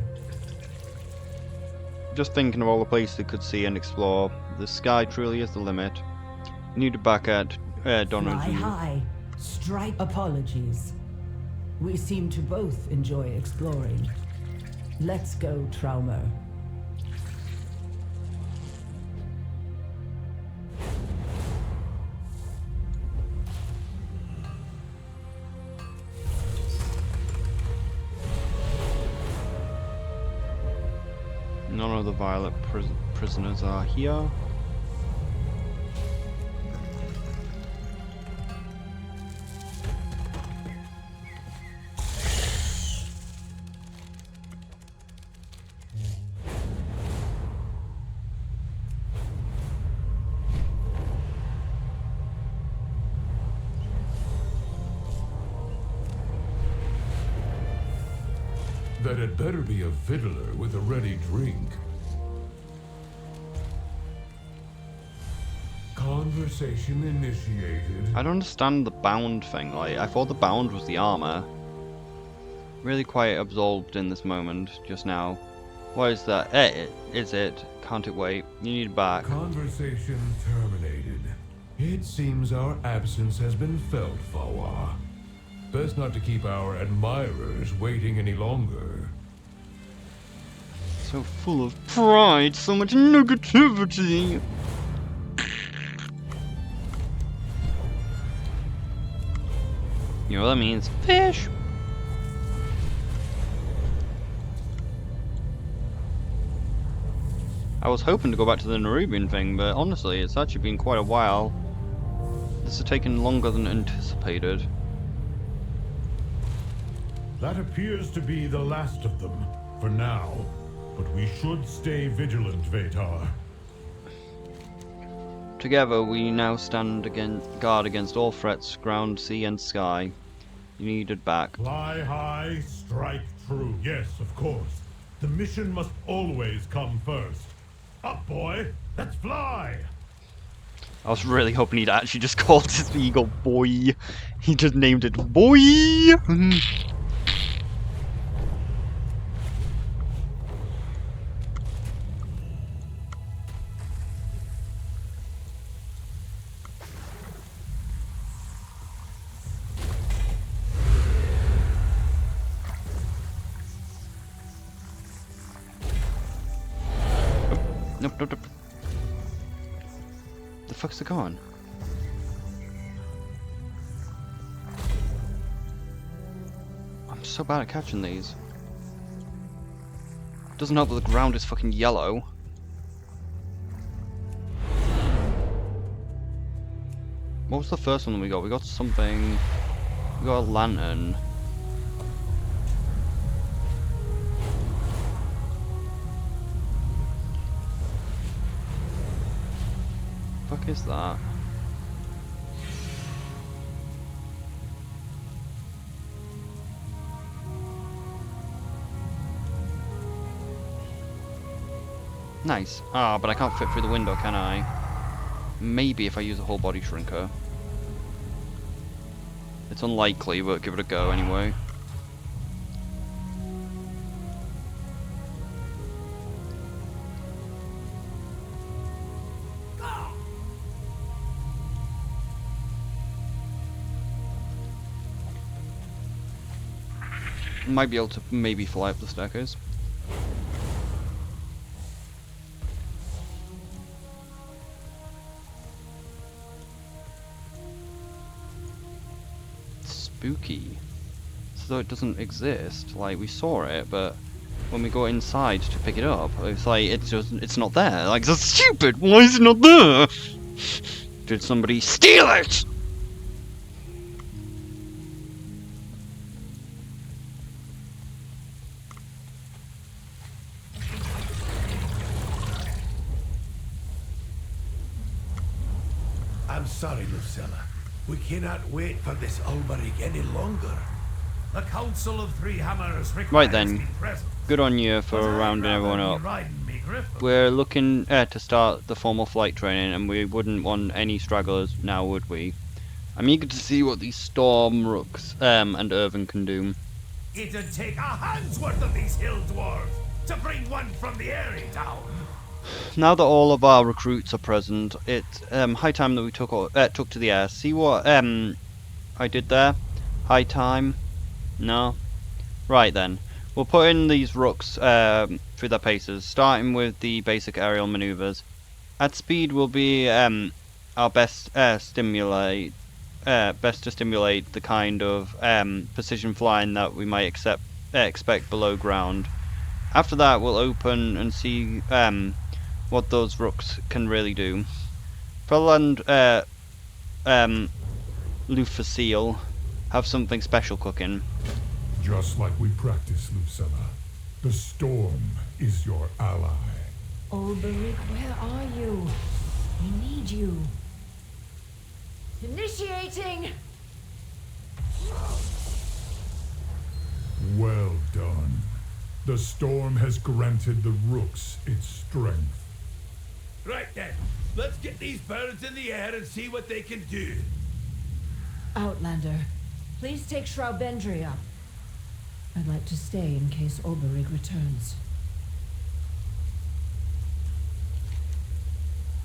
Just thinking of all the places it could see and explore. The sky truly is the limit. You need to back at Fly Donald. high, strike. Apologies. We seem to both enjoy exploring. Let's go, Traumer. None of the Violet prisoners are here. That had better be a fiddler with a ready drink. Conversation initiated. I don't understand the bound thing. Like, I thought the bound was the armor. Really quite absorbed in this moment just now. What is that? Is it? Can't it wait? You need it back. Conversation terminated. It seems our absence has been felt, Fawa. Best not to keep our admirers waiting any longer. So full of pride, so much negativity. You know what that means? Fish! I was hoping to go back to the Nerubian thing, but honestly, it's actually been quite a while. This has taken longer than anticipated. That appears to be the last of them, for now. But we should stay vigilant, Vatar. Together, we now stand guard against all threats, ground, sea, and sky. You need it back. Fly high, strike true. Yes, of course. The mission must always come first. Up, boy! Let's fly! I was really hoping he'd actually just called his eagle Boy. He just named it Boy! Nope. The fuck's it gone? I'm so bad at catching these. Doesn't help that the ground is fucking yellow. What was the first one we got? We got something... We got a lantern. Fuck is that? Nice. Ah, but I can't fit through the window, can I? Maybe if I use a whole body shrinker. It's unlikely, but give it a go anyway. Might be able to maybe fly up the staircase. Spooky. So it doesn't exist. Like, we saw it, but when we go inside to pick it up, it's like it's not there. Like, that's stupid. Why is it not there? Did somebody steal it? I'm sorry, Lucilla. We cannot wait for this Ulbrich any longer. The Council of Three Hammers requires Right then. me present. Good on you for rounding everyone up. We're looking to start the formal flight training, and we wouldn't want any stragglers now, would we? I'm eager to see what these Storm Rooks and Irvin can do. It'd take a hand's worth of these hill dwarves to bring one from the area down. Now that all of our recruits are present, it's high time that we took to the air. See what I did there? High time? No? Right then. We'll put in these rooks through their paces, starting with the basic aerial maneuvers. At speed will be our best to stimulate the kind of precision flying that we might expect below ground. After that, we'll open and see what those rooks can really do. Fell and Lucille have something special cooking. Just like we practiced, Lucilla. The storm is your ally. Ulbrich, where are you? We need you. Initiating! Well done. The storm has granted the rooks its strength. Right then, let's get these birds in the air and see what they can do. Outlander, please take Shroudbendry up. I'd like to stay in case Oberig returns.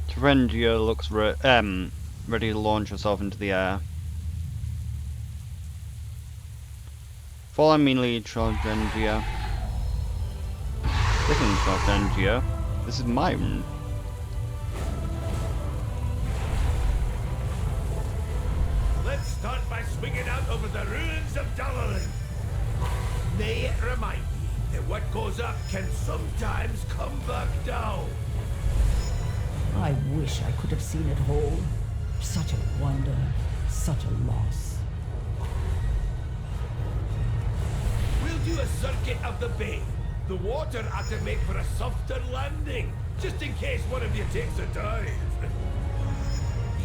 Terengia looks ready to launch herself into the air. Follow me, lead, Terengia. Listen, Terengia. This is mine. Let's start by swinging out over the ruins of Dalaran. May it remind me that what goes up can sometimes come back down. I wish I could have seen it whole. Such a wonder, such a loss. We'll do a circuit of the bay. The water ought to make for a softer landing, just in case one of you takes a dive.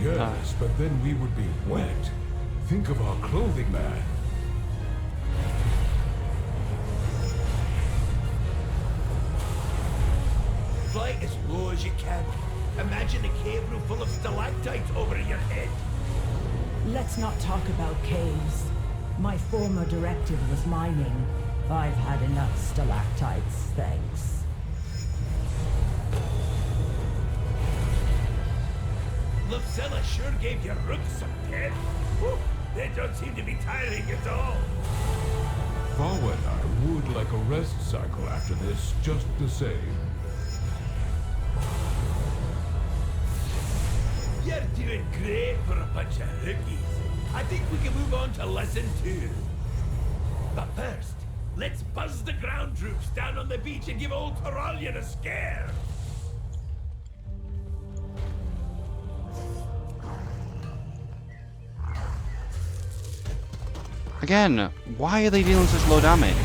Yes, but then we would be wet. Think of our clothing, man. Fly as low as you can. Imagine a cave roof full of stalactites over your head. Let's not talk about caves. My former directive was mining. I've had enough stalactites, thanks. Lucilla sure gave your rooks some pep. Whew, they don't seem to be tiring at all. Fawa and I would like a rest cycle after this, just the same. You're doing great for a bunch of rookies. I think we can move on to lesson 2. But first, let's buzz the ground troops down on the beach and give old Toralian a scare. Again, why are they dealing such low damage?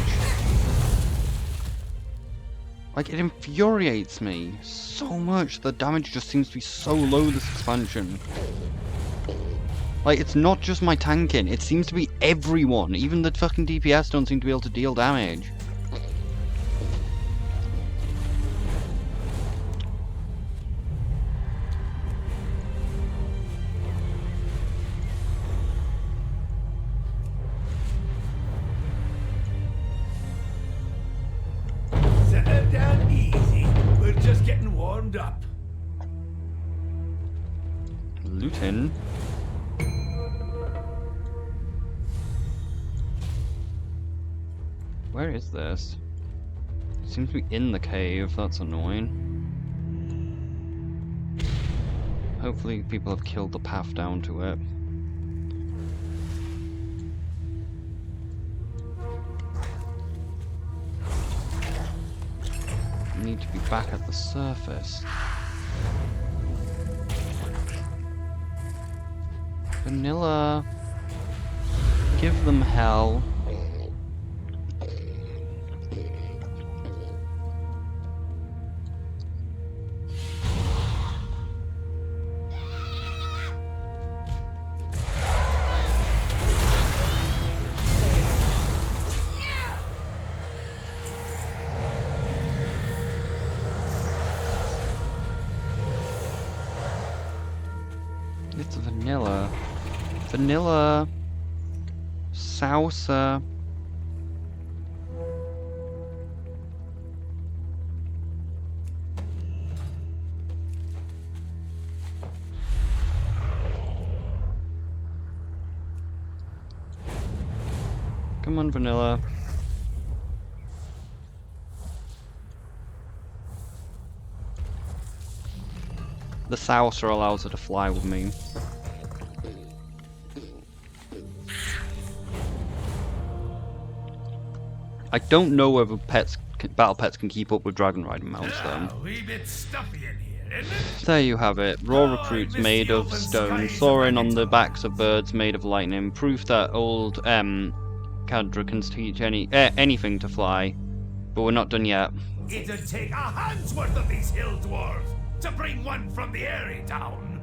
Like, it infuriates me so much. The damage just seems to be so low this expansion. Like, it's not just my tanking, it seems to be everyone. Even the fucking DPS don't seem to be able to deal damage. Settle down easy. We're just getting warmed up. Looting. Where is this? It seems to be in the cave, that's annoying. Hopefully people have killed the path down to it. I need to be back at the surface. Vanilla. Give them hell. It's vanilla. Vanilla. Salsa. Come on, vanilla. The salsa allows her to fly with me. I don't know whether battle pets can keep up with dragon riding mounts though. A wee bit stuffy in here, isn't it? There you have it. Raw recruits made of stone, soaring on the backs of birds made of lightning. Proof that old Cadra can teach anything to fly. But we're not done yet. It'd take a hand's worth of these hill dwarves to bring one from the airy down.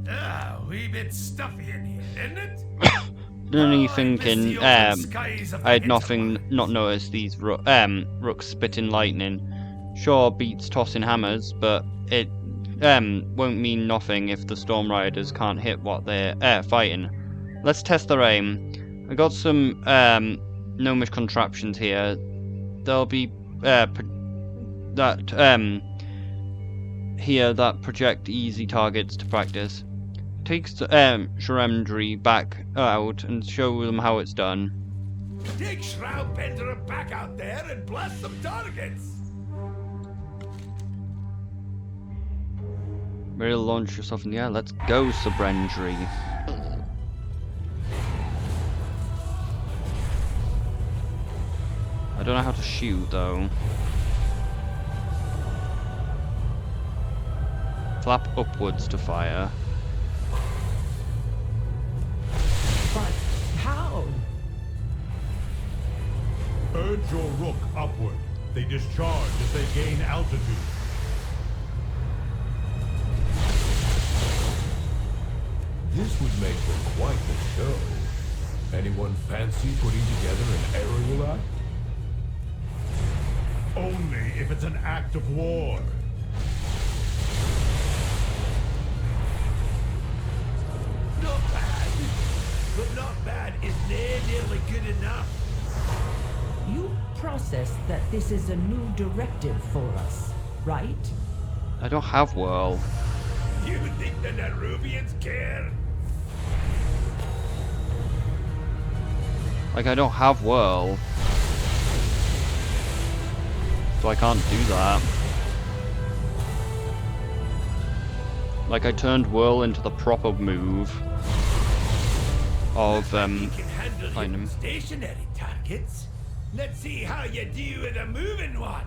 A wee bit stuffy in here, isn't it? only I thinking, miss the open skies of the I had Hinterland. not noticed these rooks spitting lightning. Sure, beats tossing hammers, but it won't mean nothing if the Storm Riders can't hit what they're fighting. Let's test their aim. I got some gnomish contraptions here. There'll be here that project easy targets to practice. Take Shremdry back out and show them how it's done. Take Shroud Bender back out there and blast some targets. Ready to launch yourself in the air? Let's go, Shremdry. I don't know how to shoot though. Flap upwards to fire. But how? Urge your rook upward. They discharge as they gain altitude. This would make for quite the show. Anyone fancy putting together an aerial act? Only if it's an act of war. Not bad. But not bad is nearly good enough. You processed that this is a new directive for us, right? I don't have whirl. You think the Nerubians care? Like, I don't have whirl. So I can't do that. Like, I turned whirl into the proper move of You can handle Lightning. stationary targets. Let's see how you do with a moving one.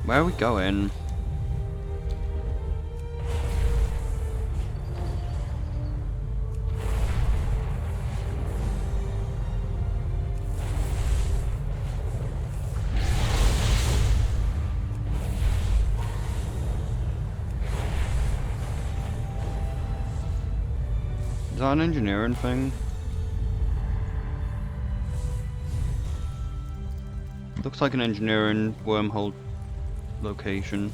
Where are we going? Is that an engineering thing? Looks like an engineering wormhole location.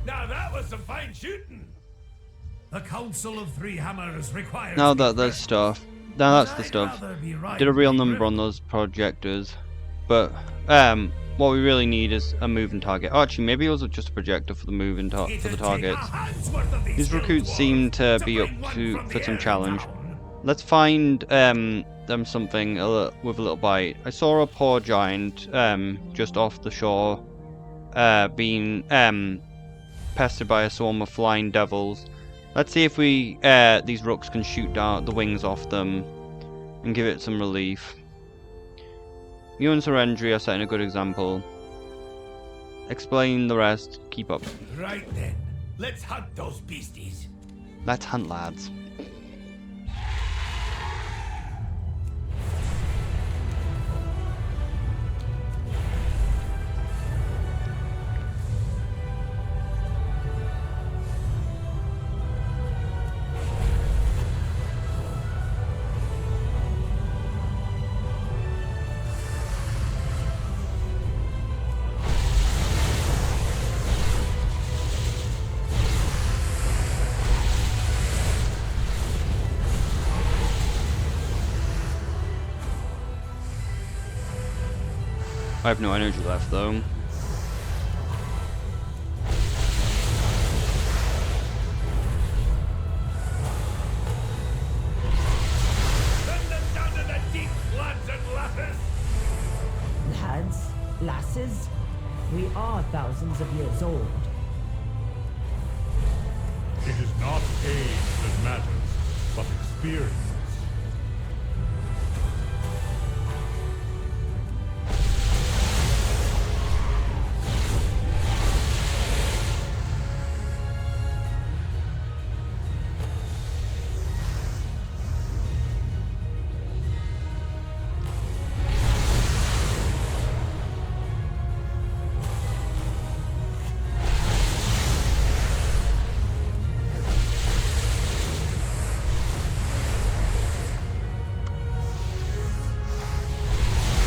Now that was some fine shooting. The Council of Three Hammers requires. Now that there's stuff. Now that's the stuff. Did a real number on those projectors. But what we really need is a moving target. Oh, actually, maybe it was just a projector for the moving for the targets. These recruits seem to be up for some challenge. Let's find them something with a little bite. I saw a poor giant just off the shore being pestered by a swarm of flying devils. Let's see if we these rooks can shoot down the wings off them and give it some relief. You and Shremdry are setting a good example. Explain the rest. Keep up. Right then, let's hunt those beasties. Let's hunt, lads. I have no energy left though. Send them down to the deep, lads and lasses. Lads, lasses, we are thousands of years old. It is not age that matters, but experience.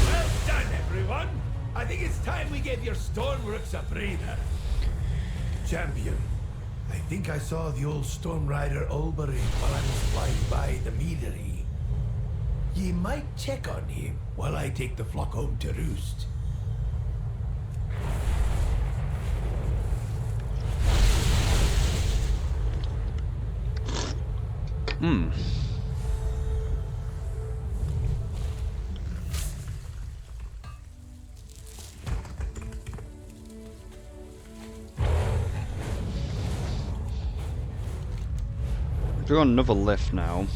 Well done, everyone! I think it's time we gave your Stormrooks a breather. Champion, I think I saw the old Storm Rider Olberry while I was flying by the meadery. Ye might check on him while I take the flock home to roost. We're on another lift now.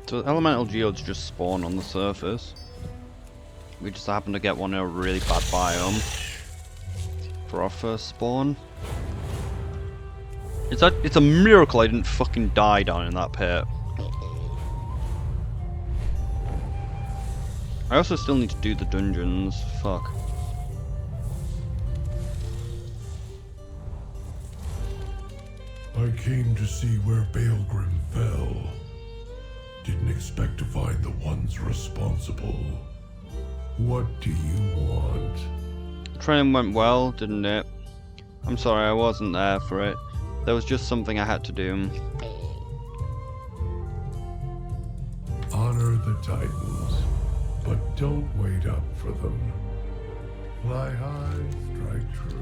So elemental geodes just spawn on the surface. We just happen to get one in a really bad biome for our first spawn. It's a miracle I didn't fucking die down in that pit. I also still need to do the dungeons. Fuck. I came to see where Baelgrim fell. Didn't expect to find the ones responsible. What do you want? Training went well, didn't it? I'm sorry, I wasn't there for it. There was just something I had to do. Honor the Titans, but don't wait up for them. Fly high, strike true.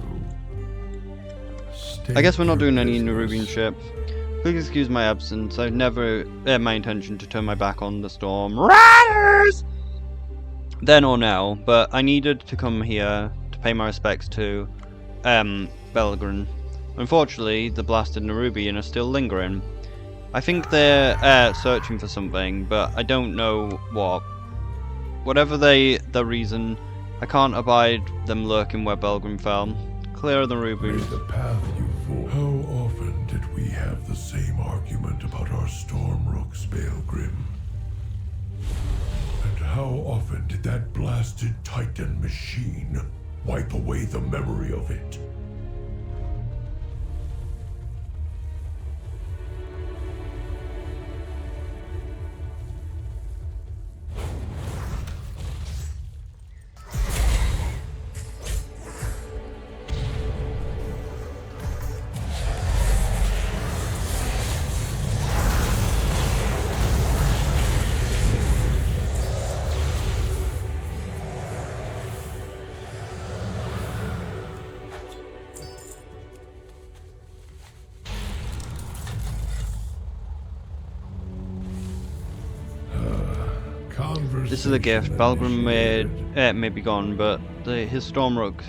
I guess we're not doing any Nerubian ship. Please excuse my absence. I've never had my intention to turn my back on the Storm Riders! Then or now, but I needed to come here to pay my respects to Belgren. Unfortunately, the blasted Nerubian are still lingering. I think they're searching for something, but I don't know what. Whatever the reason, I can't abide them lurking where Belgren fell. Clear of the Nerubian. The path you fought. How often did we have the same argument about our Stormrooks, Baelgrim? And how often did that blasted Titan machine wipe away the memory of it? This is a gift. Belgrim may be gone, but his Stormrook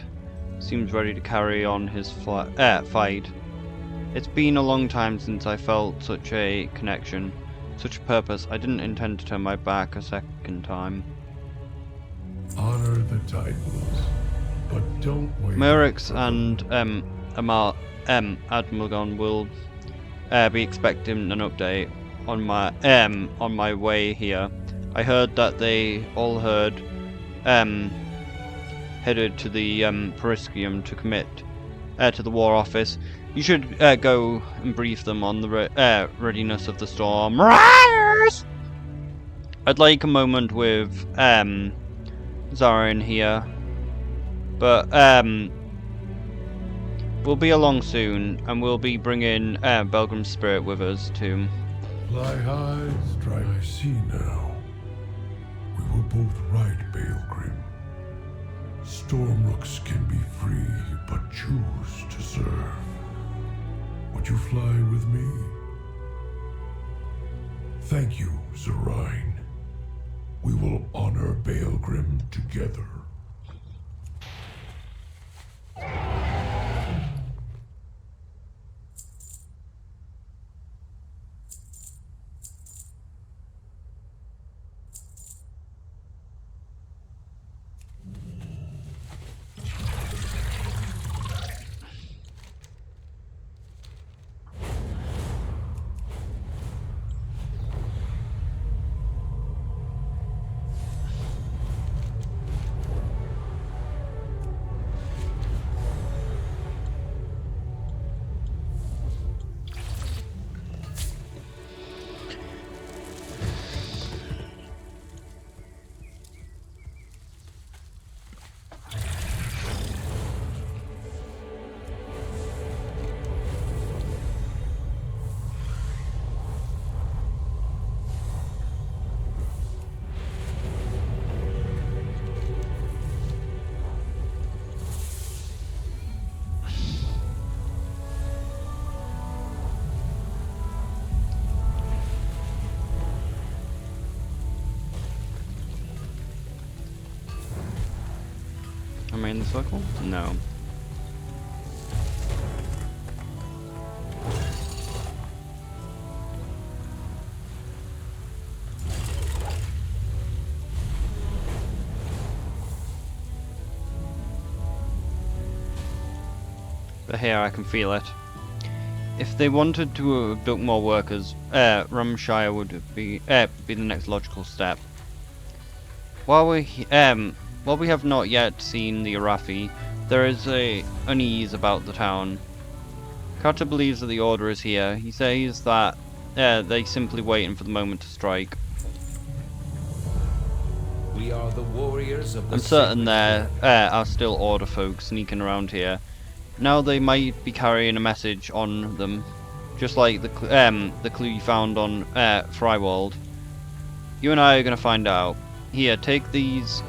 seems ready to carry on his fight. It's been a long time since I felt such a connection, such a purpose. I didn't intend to turn my back a second time. Honor the Titans, but don't wait. Merix and Admelgon will be expecting an update on my way here. I heard that they all headed to the Periskium to commit to the War Office. You should go and brief them on the readiness of the Storm Riders. I'd like a moment with Zarin here, but we'll be along soon, and we'll be bringing Belgrim's spirit with us too. Fly high, strike. I see now. We were both right, Baelgrim. Stormrooks can be free, but choose to serve. Would you fly with me? Thank you, Zarine. We will honor Baelgrim together. circle? No. But here I can feel it. If they wanted to abduct more workers, Ramshire would be the next logical step. While we have not yet seen the Arathi, there is a unease about the town. Carter believes that the Order is here. He says that they simply waiting for the moment to strike. We are the warriors of the I'm certain sacred there are still Order folk sneaking around here. Now they might be carrying a message on them, just like the clue you found on Frywald. You and I are gonna find out. Here, take these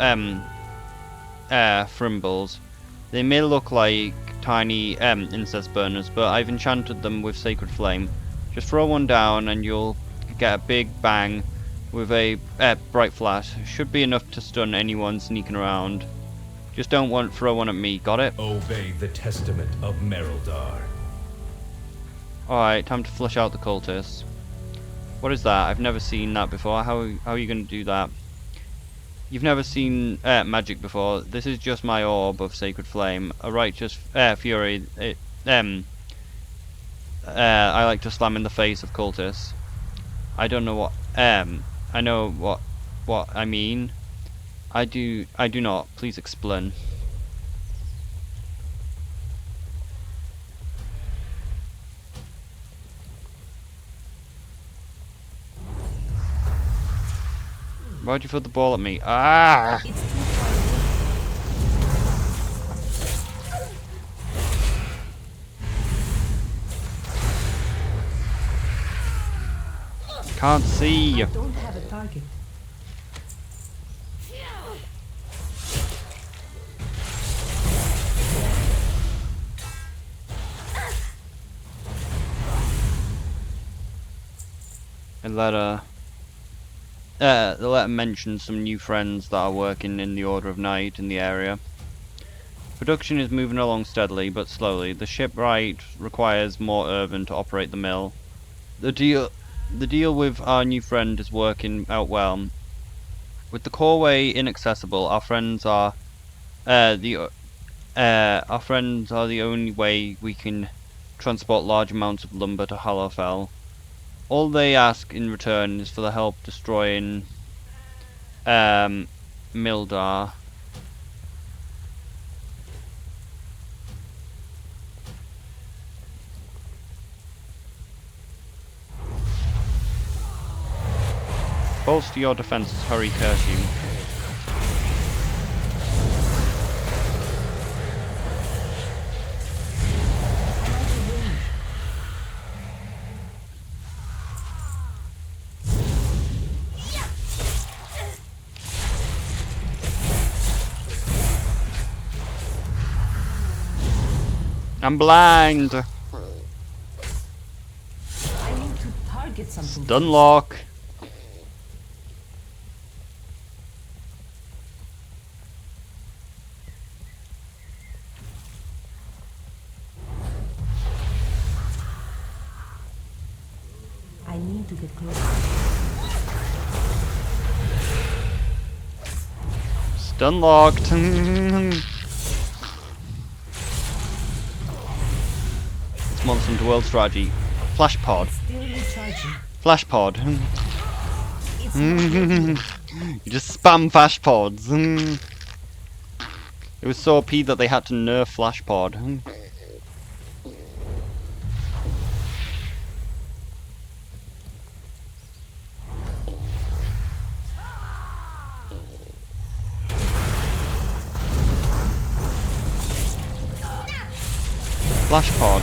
frimbles. They may look like tiny incense burners, but I've enchanted them with sacred flame. Just throw one down and you'll get a big bang with a bright flash. Should be enough to stun anyone sneaking around. Just don't throw one at me, got it? Obey the testament of Merildar. Alright, time to flush out the cultists. What is that? I've never seen that before. How are you going to do that? You've never seen magic before. This is just my orb of sacred flame. A righteous fury. I like to slam in the face of cultists. I don't know what I know what I mean. I do not. Please explain. Why'd you throw the ball at me? Ah! Can't see. Don't have a target. The letter mentions some new friends that are working in the Order of Night in the area. Production is moving along steadily but slowly. The shipwright requires more earthen to operate the mill. The deal with our new friend is working out well. With the coreway inaccessible, our friends are the only way we can transport large amounts of lumber to Hollowfell. All they ask in return is for the help destroying Mildar. Bolster your defenses, hurry, curse you. I'm blind. I need to target something. Stun lock. I need to get closer. Stun locked. Monster Hunter World Strategy. Flash pod. Still recharging. Flash pod. It's You just spam flash pods. It was so OP that they had to nerf flash pod. Flash pod.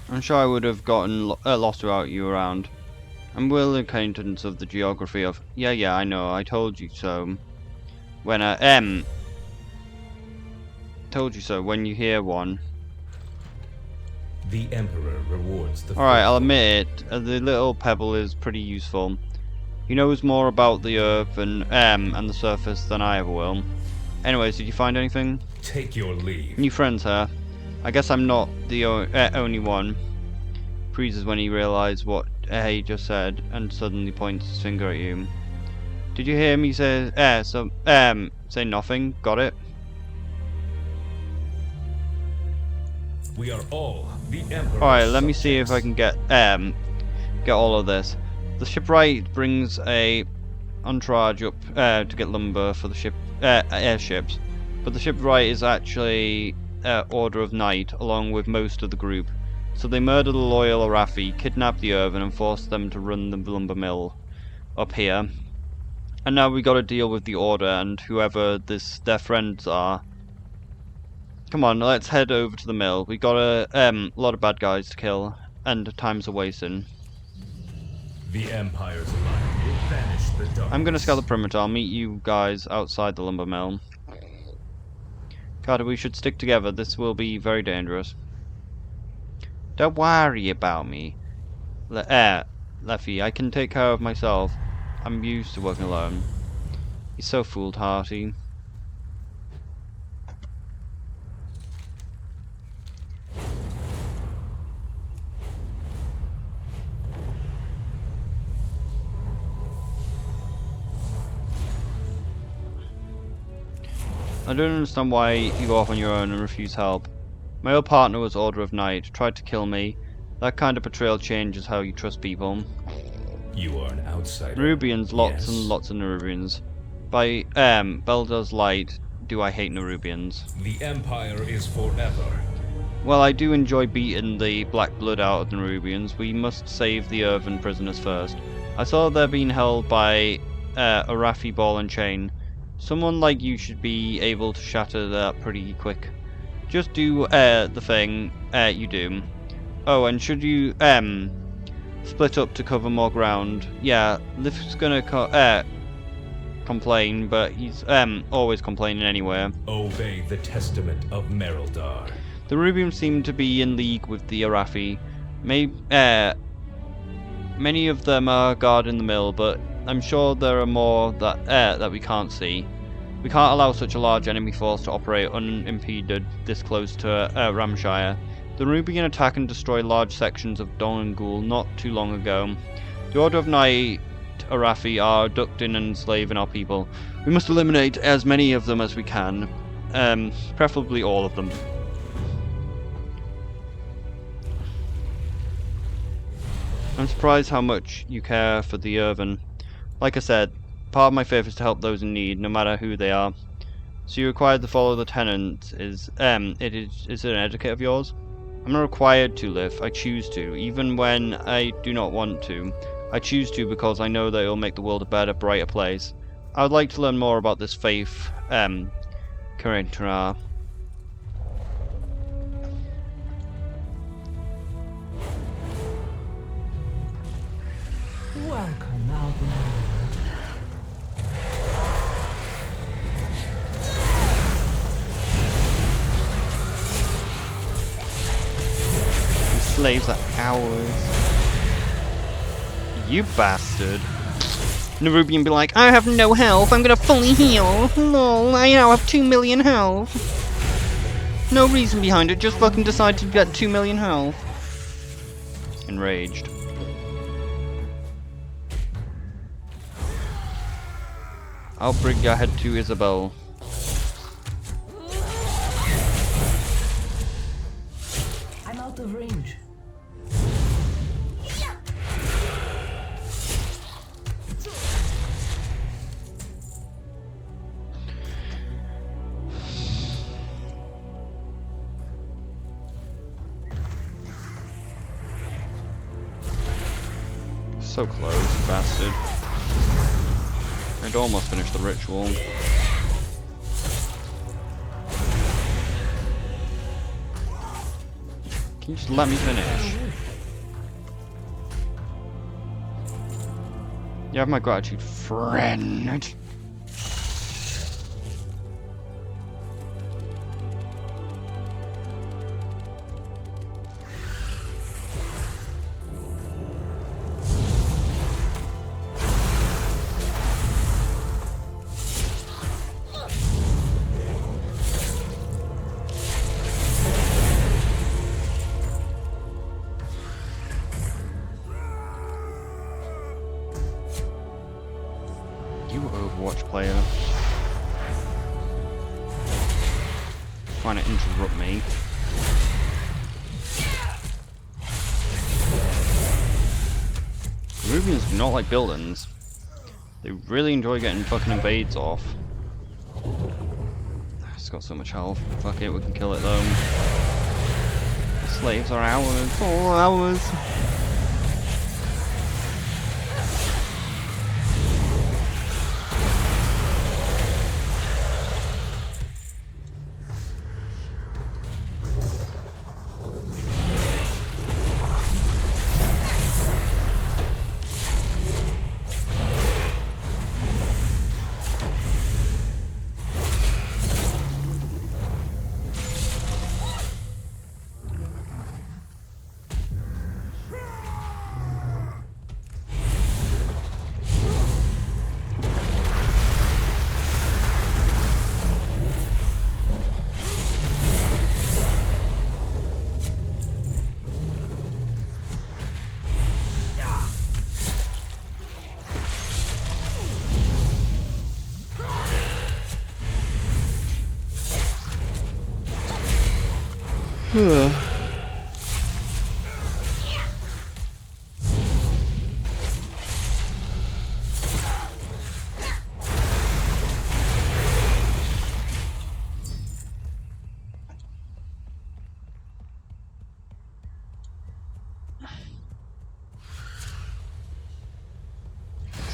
I'm sure I would have gotten lost without you around. I'm well acquaintance of the geography of... Yeah, I know, I told you so. When Told you so. When you hear one. The Emperor rewards the Alright, I'll faithful. admit it. The little pebble is pretty useful. He knows more about the earth and the surface than I ever will. Anyways, did you find anything? Take your leave. New friends here. I guess I'm not the only one. Freezes when he realizes what he just said and suddenly points his finger at you. Did you hear me say say nothing? Got it? We are all the Emperor. Alright, let me see if I can get all of this. The shipwright brings a entourage up to get lumber for the airships, but the shipwright is actually Order of Night along with most of the group. So they murder the loyal Arathi, kidnap the Irvin, and force them to run the lumber mill up here. And now we got to deal with the Order and whoever their friends are. Come on, let's head over to the mill. We got a lot of bad guys to kill, and time's a wasting. The Empire's light will banish the darkness. I'm gonna scout the perimeter. I'll meet you guys outside the lumber mill. Carter, we should stick together. This will be very dangerous. Don't worry about me, Leffy. I can take care of myself. I'm used to working alone. He's so foolhardy. I don't understand why you go off on your own and refuse help. My old partner was Order of Night, tried to kill me. That kind of betrayal changes how you trust people. You are an outsider. Nerubians, lots Yes. and lots of Nerubians. By Beldar's light, do I hate Nerubians. The Empire is forever. Well, I do enjoy beating the black blood out of the Nerubians. We must save the Irvin prisoners first. I saw they're being held by a Arathi ball and chain. Someone like you should be able to shatter that pretty quick. Just do the thing you do. Oh, and should you split up to cover more ground? Yeah, Lift's gonna complain, but he's always complaining anyway. Obey the testament of Merildar. The Rubians seem to be in league with the Arathi. Many of them are guarding the mill, but I'm sure there are more that we can't see. We can't allow such a large enemy force to operate unimpeded this close to Ramshire. The Rubian attack and destroy large sections of Dongul not too long ago. The Order of Night Arathi are abducting and enslaving our people. We must eliminate as many of them as we can, preferably all of them. I'm surprised how much you care for the Irvin. Like I said, part of my faith is to help those in need, no matter who they are. So you're required to follow the tenant. Is it an etiquette of yours? I'm not required to live. I choose to, even when I do not want to. I choose to because I know that it will make the world a better, brighter place. I would like to learn more about this faith, Karentara. Welcome, Alvin. Slaves are ours. You bastard. Nerubian be like, I have no health, I'm gonna fully heal. Lol, I now have 2 million health. No reason behind it, just fucking decide to get 2 million health. Enraged. I'll bring your head to Isabel. I'm out of range. So close, bastard. I'd almost finished the ritual. Can you just let me finish? You have my gratitude, friend. You Overwatch player. Trying to interrupt me. Peruvians do not like buildings. They really enjoy getting fucking invades off. It's got so much health. Fuck it, we can kill it though. The slaves are ours. All ours.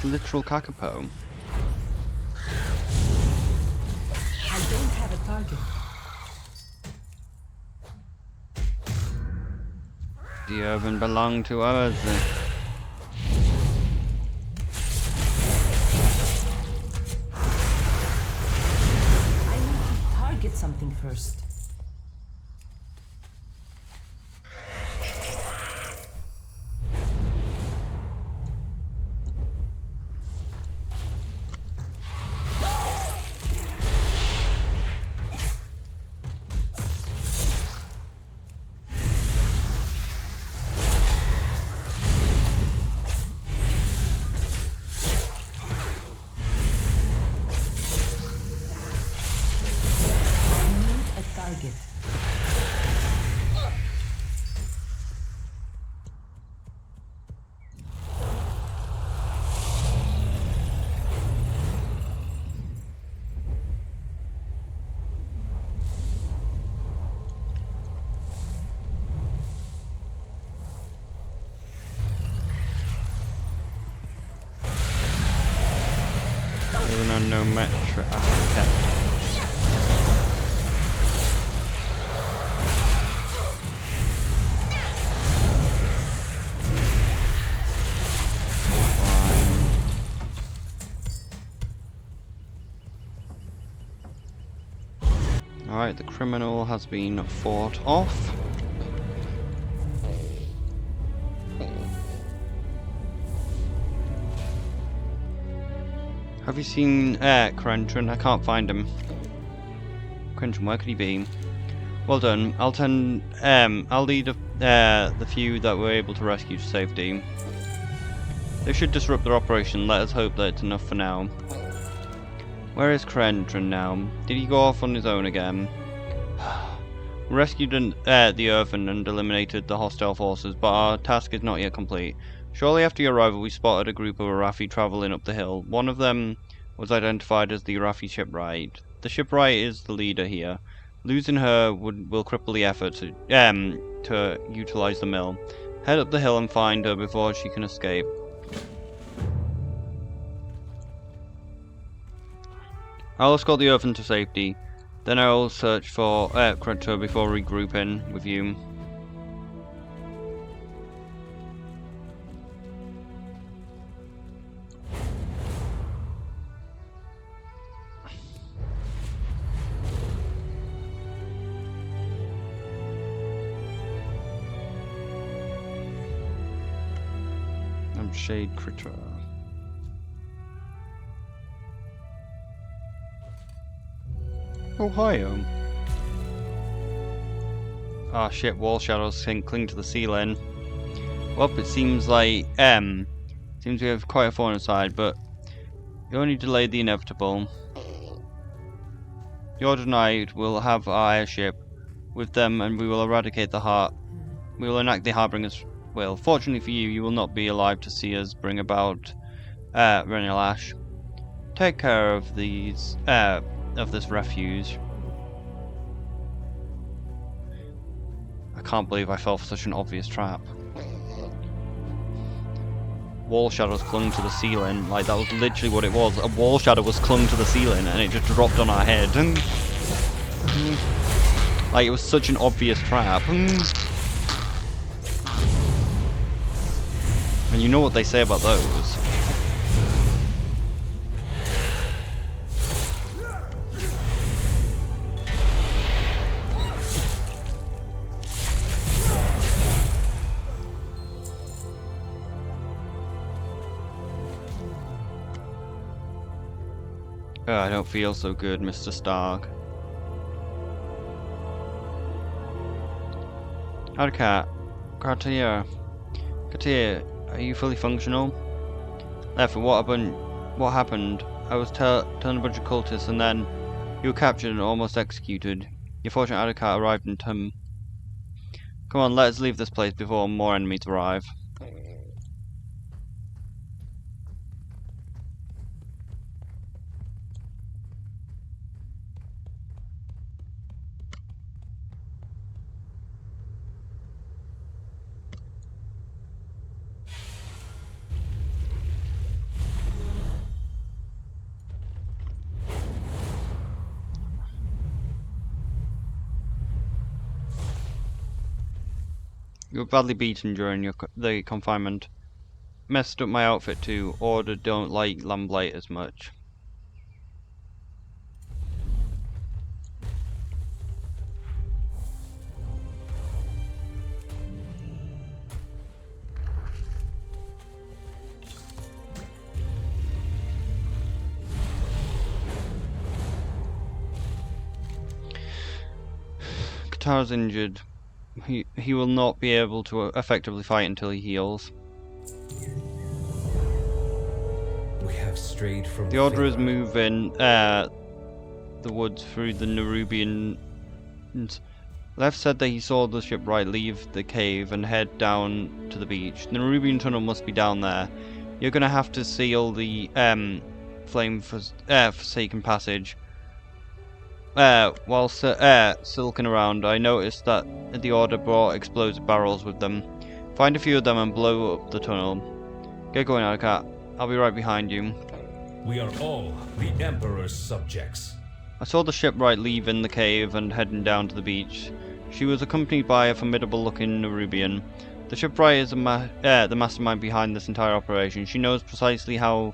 It's literal kakapo. I don't have a target. The urban belong to us. I need to target something first. Target. There's an unknown metra kept. Alright, the criminal has been fought off. Have you seen Crentron? I can't find him. Crentron, where could he be? Well done. I'll lead the few that we're able to rescue to safety. They should disrupt their operation. Let us hope that it's enough for now. Where is Crentron now? Did he go off on his own again? We rescued the Earthen and eliminated the hostile forces, but our task is not yet complete. Shortly after your arrival, we spotted a group of Arathi traveling up the hill. One of them was identified as the Arathi shipwright. The shipwright is the leader here. Losing her will cripple the effort to utilize the mill. Head up the hill and find her before she can escape. I'll escort the Earthen to safety. Then I will search for Crentron before regrouping with you. I'm Shade Critter. Ohio. Ah shit, wall shadows cling to the ceiling. Well, it seems like seems we have quite a thorn inside, but You only delayed the inevitable. Your tonight will have our airship with them, and we will eradicate the heart. We will enact the Harbinger's will. Fortunately for you, you will not be alive to see us bring about Renelash. Take care of these of this refuge. I can't believe I fell for such an obvious trap. Wall shadows clung to the ceiling. Like, that was literally what it was. A wall shadow was clung to the ceiling and it just dropped on our head. Like, it was such an obvious trap. And you know what they say about those. Oh, I don't feel so good, Mr. Stark. Hardcat, Cartier, are you fully functional? Therefore, what happened? I was telling a bunch of cultists, and then you were captured and almost executed. Your fortunate Hardcat arrived in time. Come on, let us leave this place before more enemies arrive. You were badly beaten during the confinement. Messed up my outfit too. Order don't like lamplight as much. Katara's injured. He will not be able to effectively fight until he heals. We have strayed from the Order is moving the woods through the Nerubian. Lev said that he saw the shipwright leave the cave and head down to the beach. The Nerubian tunnel must be down there. You're gonna have to seal the forsaken passage. While silking around, I noticed that the Order brought explosive barrels with them. Find a few of them and blow up the tunnel. Get going, Hardcat. I'll be right behind you. We are all the Emperor's subjects. I saw the shipwright leaving the cave and heading down to the beach. She was accompanied by a formidable-looking Nerubian. The shipwright is the mastermind behind this entire operation. She knows precisely how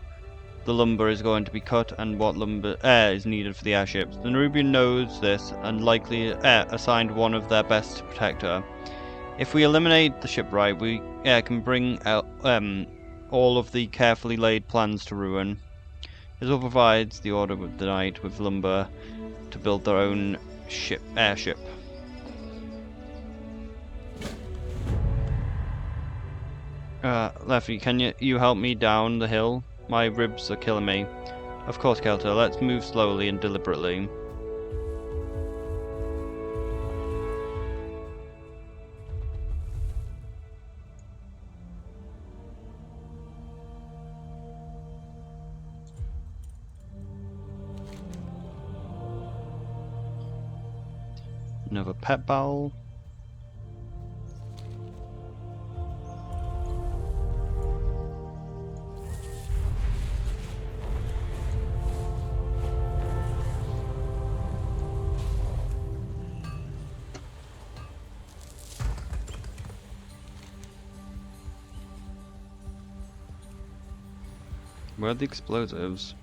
the lumber is going to be cut and what lumber is needed for the airships. The Nerubian knows this and likely assigned one of their best to protect her. If we eliminate the shipwright, we can bring all of the carefully laid plans to ruin. Israel provides the Order of the Night with lumber to build their own airship. Leffy, can you help me down the hill? My ribs are killing me. Of course, Kelter. Let's move slowly and deliberately. Another pet bowl. Where are the explosives?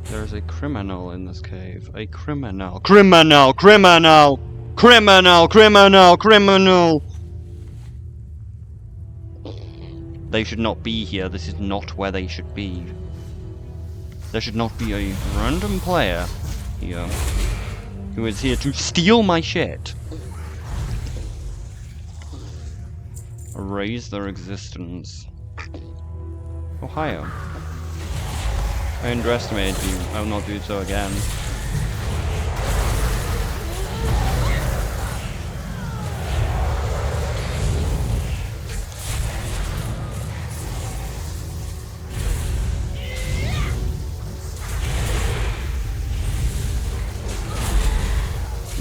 There's a criminal in this cave. A criminal. Criminal! Criminal! Criminal! Criminal! Criminal! They should not be here. This is not where they should be. There should not be a random player here, who is here to steal my shit. Erase their existence. Ohio. I underestimated you. I will not do so again.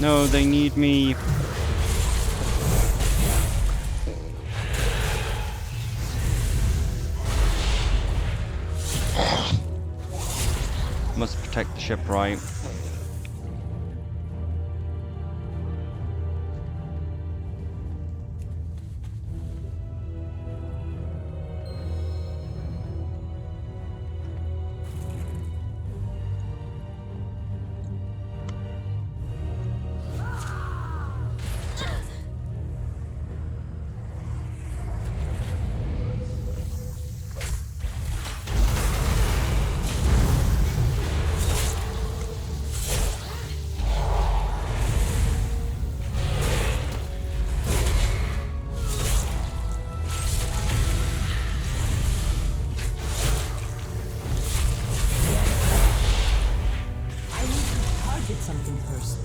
No, they need me. Must protect the ship, right? Something first.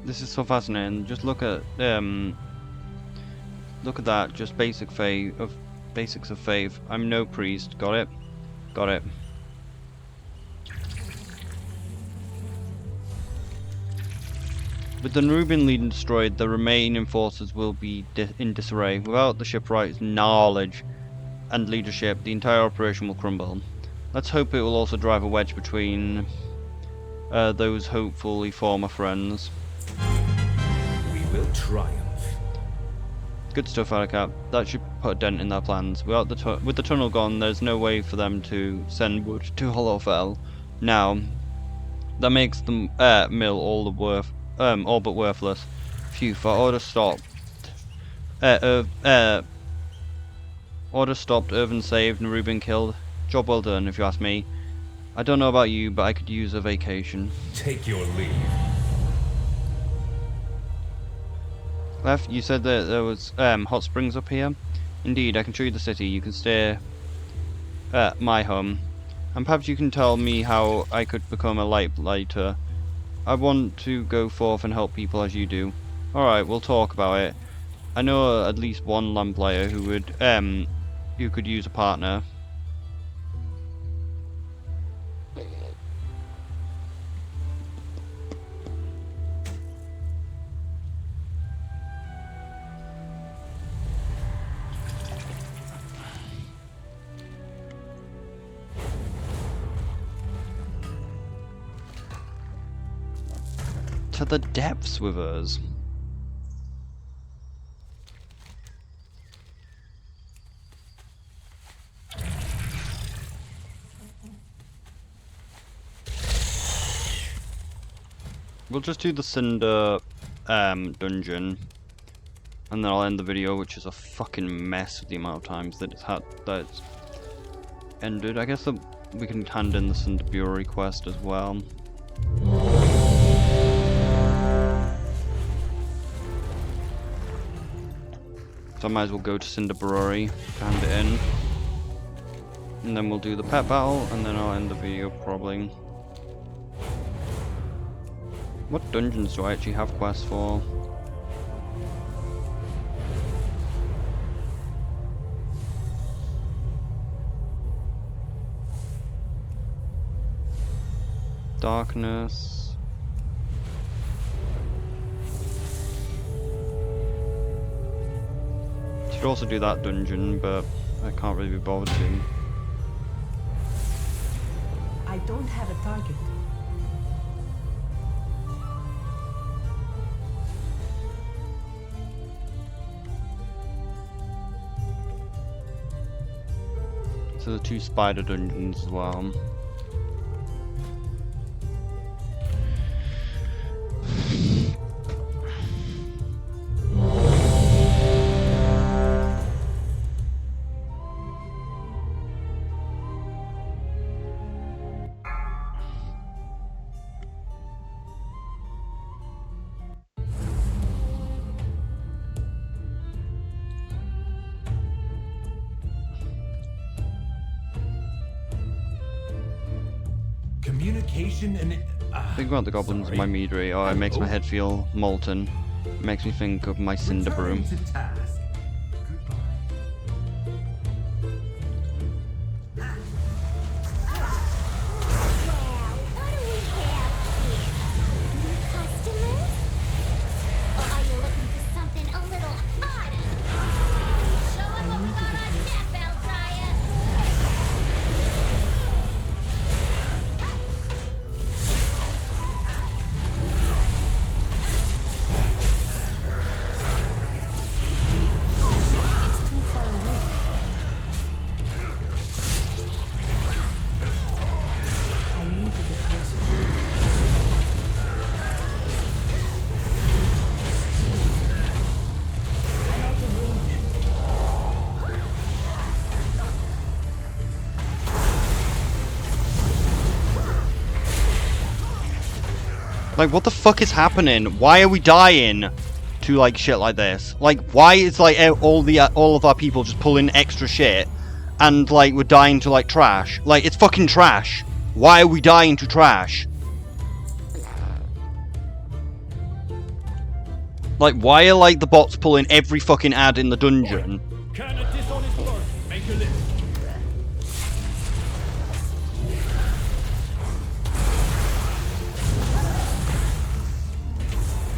This is so fascinating. Just look at that. Just basics of faith. I'm no priest. Got it. Got it. With the Nerubian legion destroyed, the remaining forces will be in disarray. Without the shipwright's knowledge and leadership, the entire operation will crumble. Let's hope it will also drive a wedge between those hopefully former friends. We will triumph. Good stuff, Alacap. That should put a dent in their plans. With the tunnel gone, there's no way for them to send wood to Hollowfell. Now, that makes the mill all but worthless. Phew, for order stopped. Order stopped, Irvin saved, and Reuben killed. Job well done, if you ask me. I don't know about you, but I could use a vacation. Take your leave. Left, you said that there was hot springs up here? Indeed, I can show you the city. You can stay at my home. And perhaps you can tell me how I could become a lighter. I want to go forth and help people as you do. Alright, we'll talk about it. I know at least one lamplighter who could use a partner. To the depths with us. We'll just do the cinder dungeon, and then I'll end the video, which is a fucking mess with the amount of times that it's ended. I guess we can hand in the cinder brewry quest as well. So I might as well go to Cinder Brewry, hand it in, and then we'll do the pet battle, and then I'll end the video probably. What dungeons do I actually have quests for? Darkness. Should also do that dungeon, but I can't really be bothered to. don't have a target. So the 2 spider dungeons as well. Communication and Think about the goblins in my meadery. Oh, it makes my head feel molten. It makes me think of my cinder broom. Return to task. Goodbye. What do we have here? New customers? Or are you looking for something a little harder? Show 'em what we got on tap, Bellfriar! Like, what the fuck is happening? Why are we dying to, like, shit like this? Like, why is, like, all of our people just pulling extra shit and, like, we're dying to, like, trash? Like, it's fucking trash. Why are we dying to trash? Like, why are, like, the bots pulling every fucking ad in the dungeon? Can a dishonest person make a list?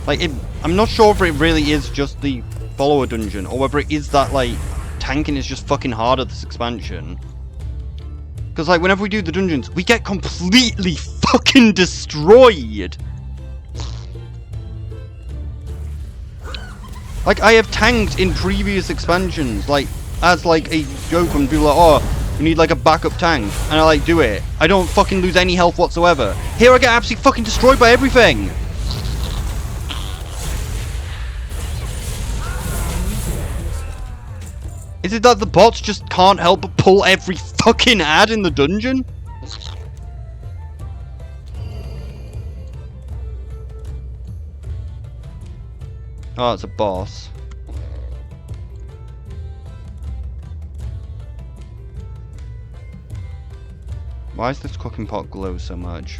Like, I'm not sure if it really is just the follower dungeon, or whether it is that, like, tanking is just fucking harder this expansion. Because, like, whenever we do the dungeons, we get completely fucking destroyed! Like, I have tanked in previous expansions, like, as, like, a joke when people are like, oh, we need, like, a backup tank. And I, like, do it. I don't fucking lose any health whatsoever. Here I get absolutely fucking destroyed by everything! Is it that the bots just can't help but pull every fucking ad in the dungeon? Oh, it's a boss. Why does this cooking pot glow so much?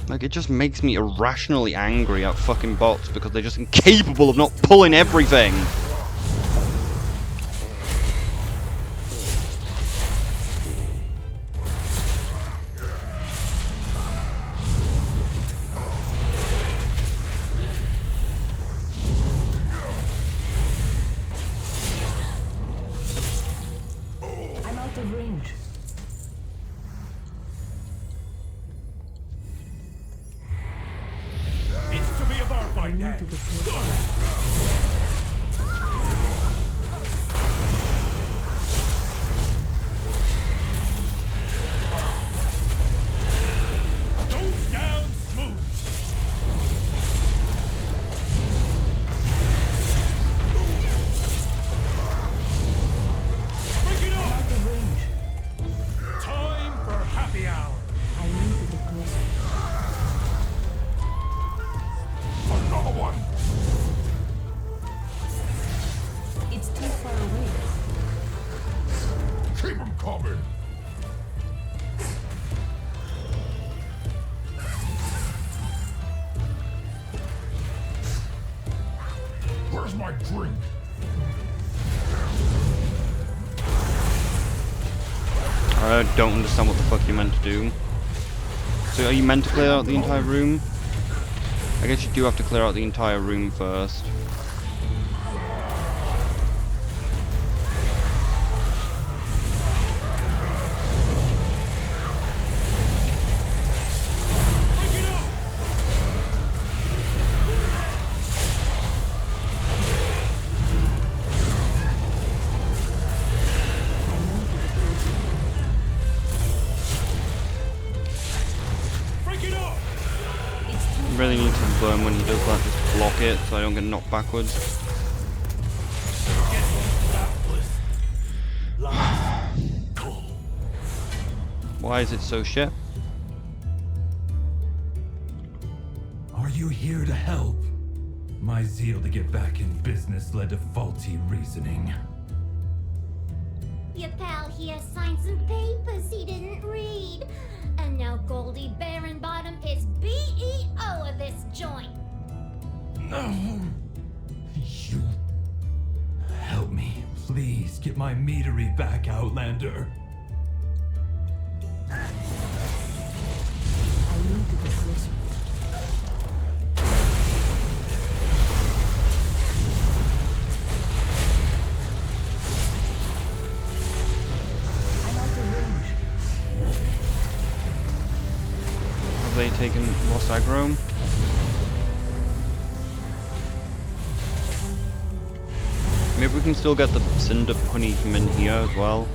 Like, it just makes me irrationally angry at fucking bots because they're just incapable of not pulling everything. I'm out of range. It's to be a bar fight now. Goes down smooth. Keep them coming. Where's my drink? I don't understand what the fuck you meant to do. So are you meant to clear out the entire room? I guess you do have to clear out the entire room first. Really need to learn when he does that, just block it so I don't get knocked backwards. Why is it so shit? Are you here to help? My zeal to get back in business led to faulty reasoning. Your pal here signed some papers he didn't read. And now Goldie Baronbottom is BEO of this joint. You... Help me. Please get my meadery back, Outlander. I need to get closer. I'm out of range. Have they taken lost aggro? Maybe we can still get the cinder honey from in here as well.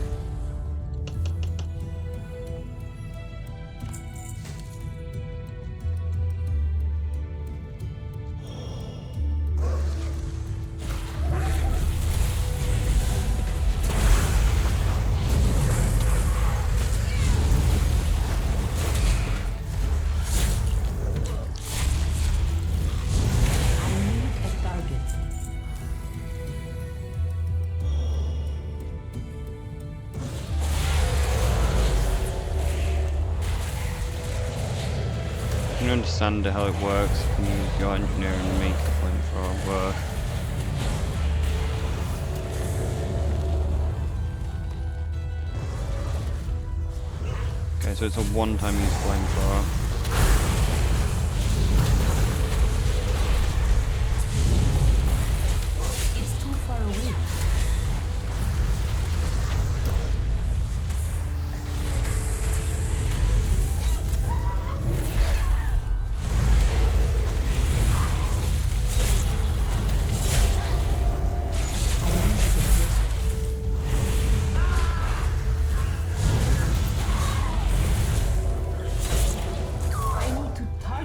You can understand how it works. You can use your engineering and make the flamethrower work. Okay, so it's a one-time use flamethrower. It's too far away.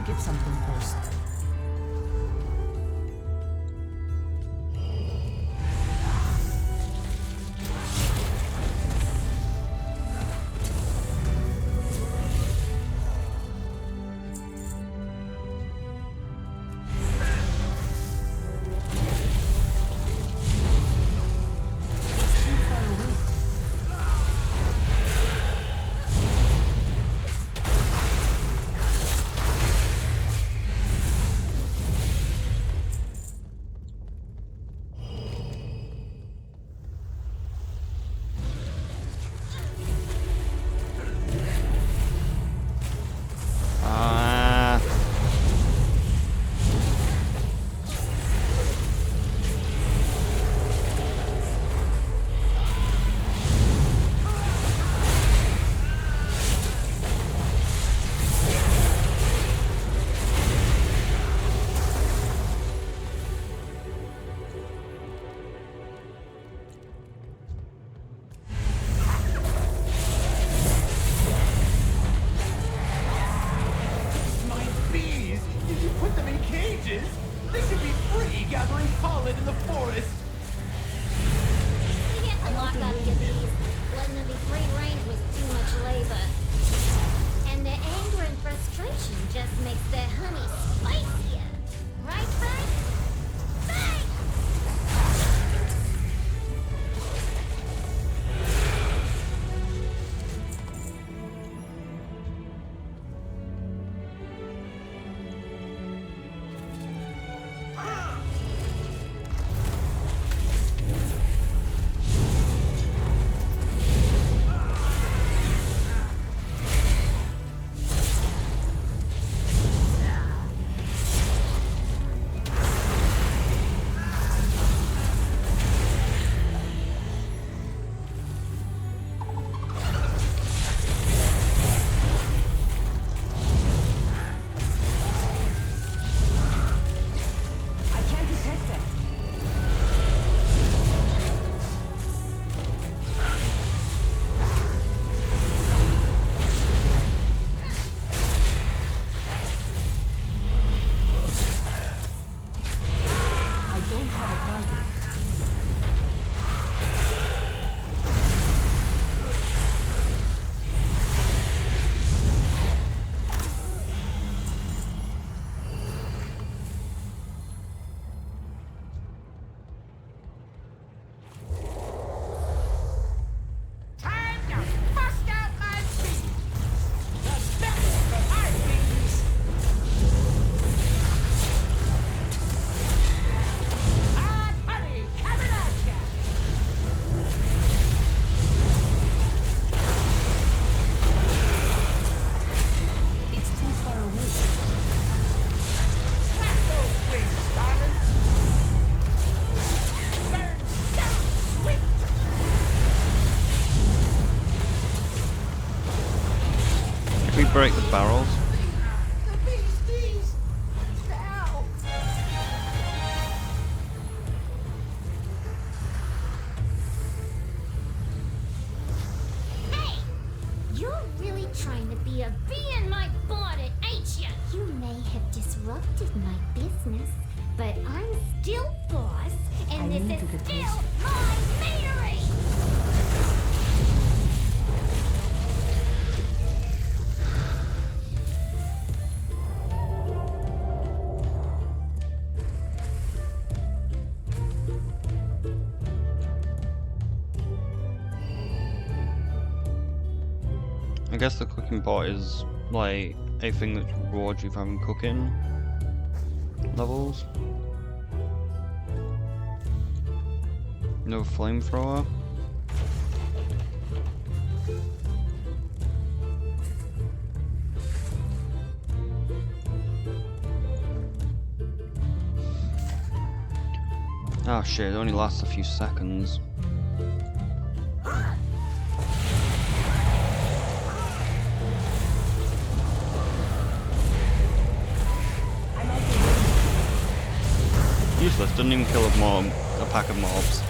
Get something first. They should be free gathering pollen in the forest. You get to lock up your bees. Letting them be free range was too much labor. And their anger and frustration just makes their honey spicier. Right, Frank? Frank! break the barrels. The beasties! Help! Hey! You're really trying to be a bee in my bonnet, ain't you? You may have disrupted my business, but I'm still boss, and this is still my meadery! I guess the cooking pot is like a thing that rewards you for having cooking levels. No flamethrower. Oh shit, it only lasts a few seconds. Useless, doesn't even kill a pack of mobs.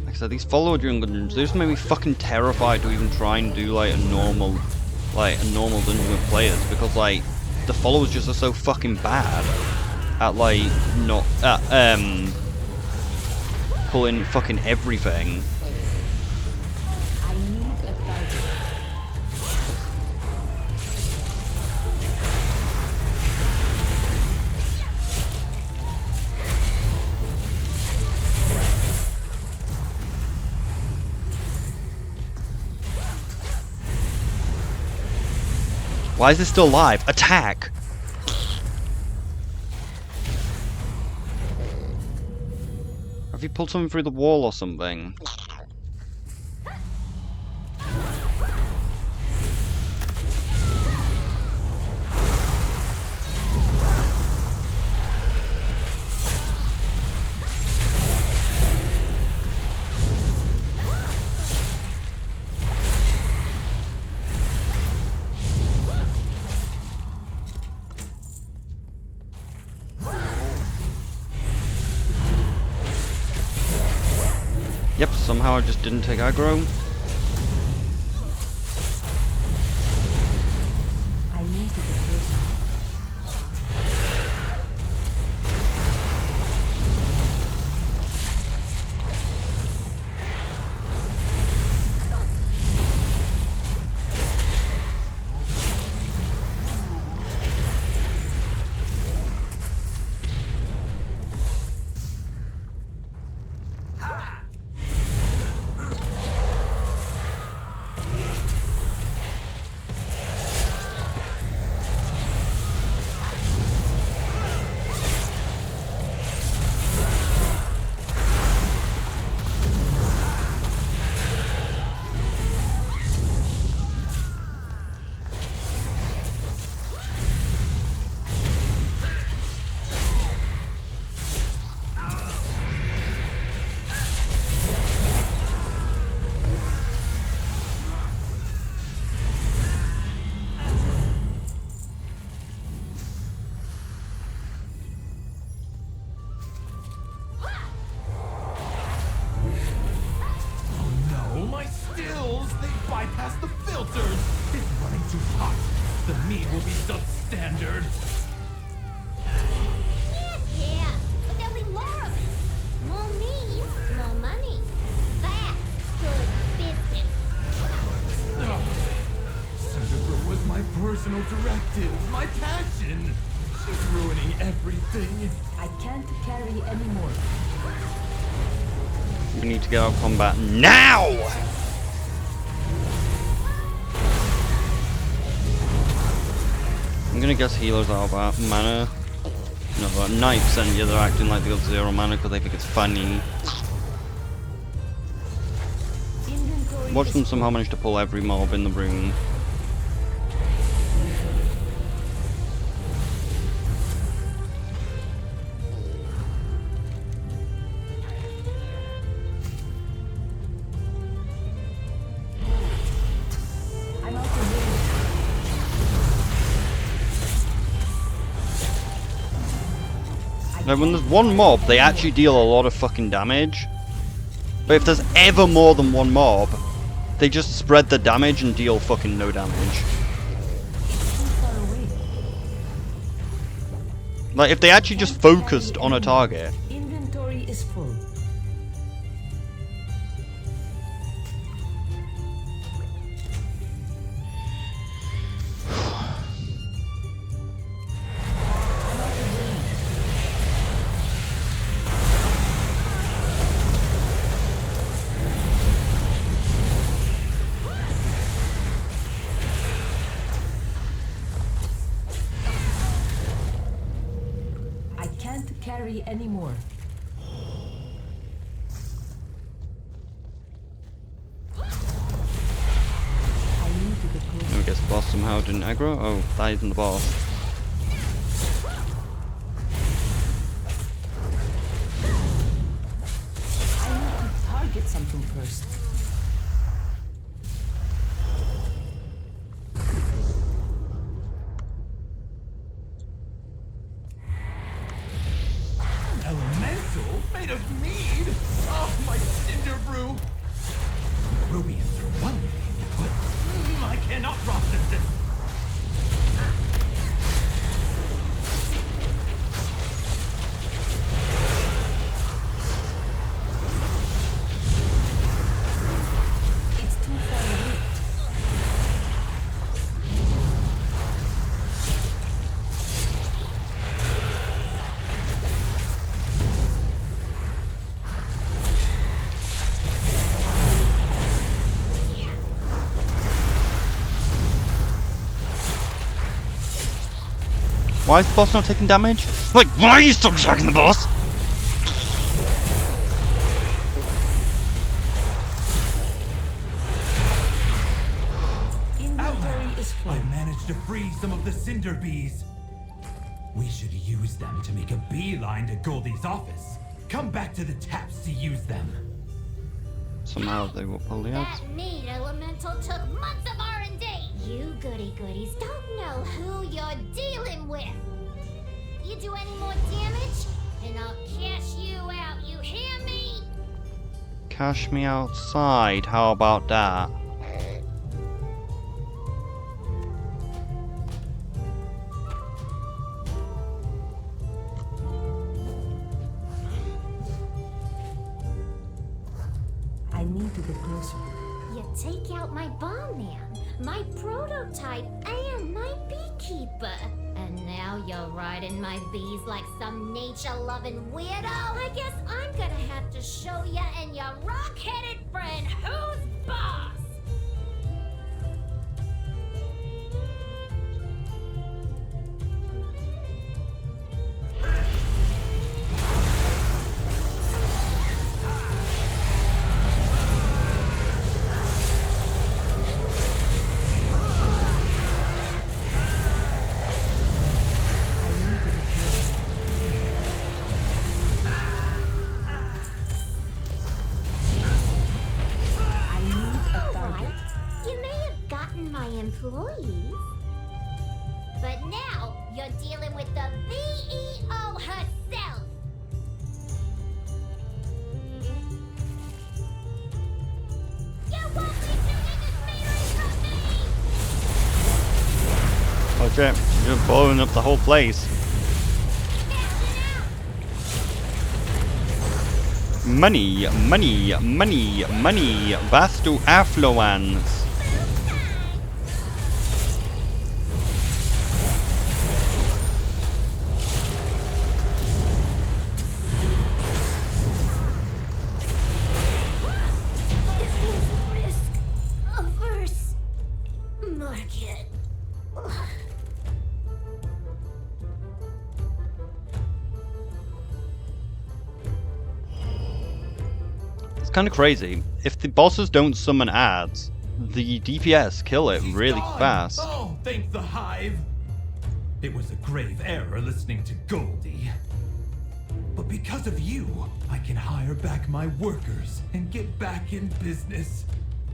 Like I said, these follower during dungeons, they just make me fucking terrified to even try and do like a normal dungeon with players, because like the followers just are so fucking bad at like not pulling fucking everything. I need a target. Why is this still alive? Attack! Have you pulled something through the wall or something? Yep, somehow I just didn't take aggro. I need to get this. bypass the filters! It's running too hot. The meat will be substandard. Yeah, but there'll be more of it. More meat, more money. That's good business. Oh, cinderfell was my personal directive, my passion. She's ruining everything. I can't carry anymore. We need to get out of combat now! I'm gonna guess healers are about mana. No, about 9%, yeah, they're acting like they got 0 mana because they think it's funny. Watch them somehow manage to pull every mob in the room. Like, when there's one mob, they actually deal a lot of fucking damage. But if there's ever more than one mob, they just spread the damage and deal fucking no damage. Like, if they actually just focused on a target. Inventory is full. I can't carry anymore. I guess the boss somehow didn't aggro. Oh, that isn't the boss. I need to target something first. Elemental made of mead? Oh, my cinder brew! Rubians are one thing, but I cannot process this. It's too far away. Why is the boss not taking damage? Like, why are you still attacking the boss? Inventory is full. I managed to free some of the cinder bees. We should use them to make a beeline to Goldie's office. Come back to the taps to use them. Somehow they will pull the ads. That meat elemental took months of R&D. You goody-goodies don't know who you're dealing with. You do any more damage, and I'll cash you out, you hear me? Cash me outside, how about that? I need to get closer. You take out my bomb man, my prototype, and my beekeeper. And now you're riding my bees like some nature-loving weirdo? I guess I'm gonna have to show ya and your rock-headed friend who's boss! Employees. But now you're dealing with the BEO herself. You won't be shooting this meteorite from me! Oh shit, you're blowing up the whole place. Money, money, money, money, vastu affluence. It's kind of crazy. If the bosses don't summon ads, the DPS kill it really fast. Oh, thank the hive. It was a grave error listening to Goldie. But because of you, I can hire back my workers and get back in business.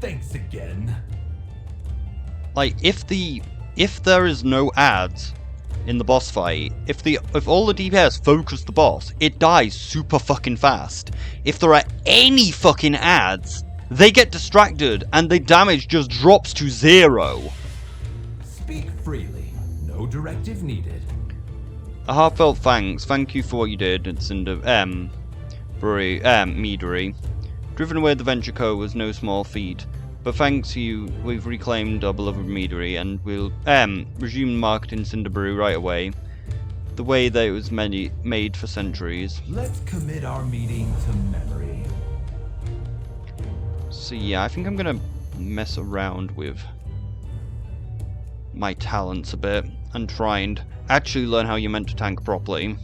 Thanks again. Like, if there is no ads, in the boss fight, if all the DPS focus the boss, it dies super fucking fast. If there are any fucking adds, they get distracted and the damage just drops to 0. Speak freely. No directive needed. A heartfelt thanks. Thank you for what you did at Meadery. Driven away the Venture Co. was no small feat, but thanks to you, we've reclaimed our beloved Meadery and we'll resume marketing Cinder Brew right away, the way that it was made for centuries. Let's commit our meeting to memory. So yeah, I think I'm gonna mess around with my talents a bit and try and actually learn how you're meant to tank properly.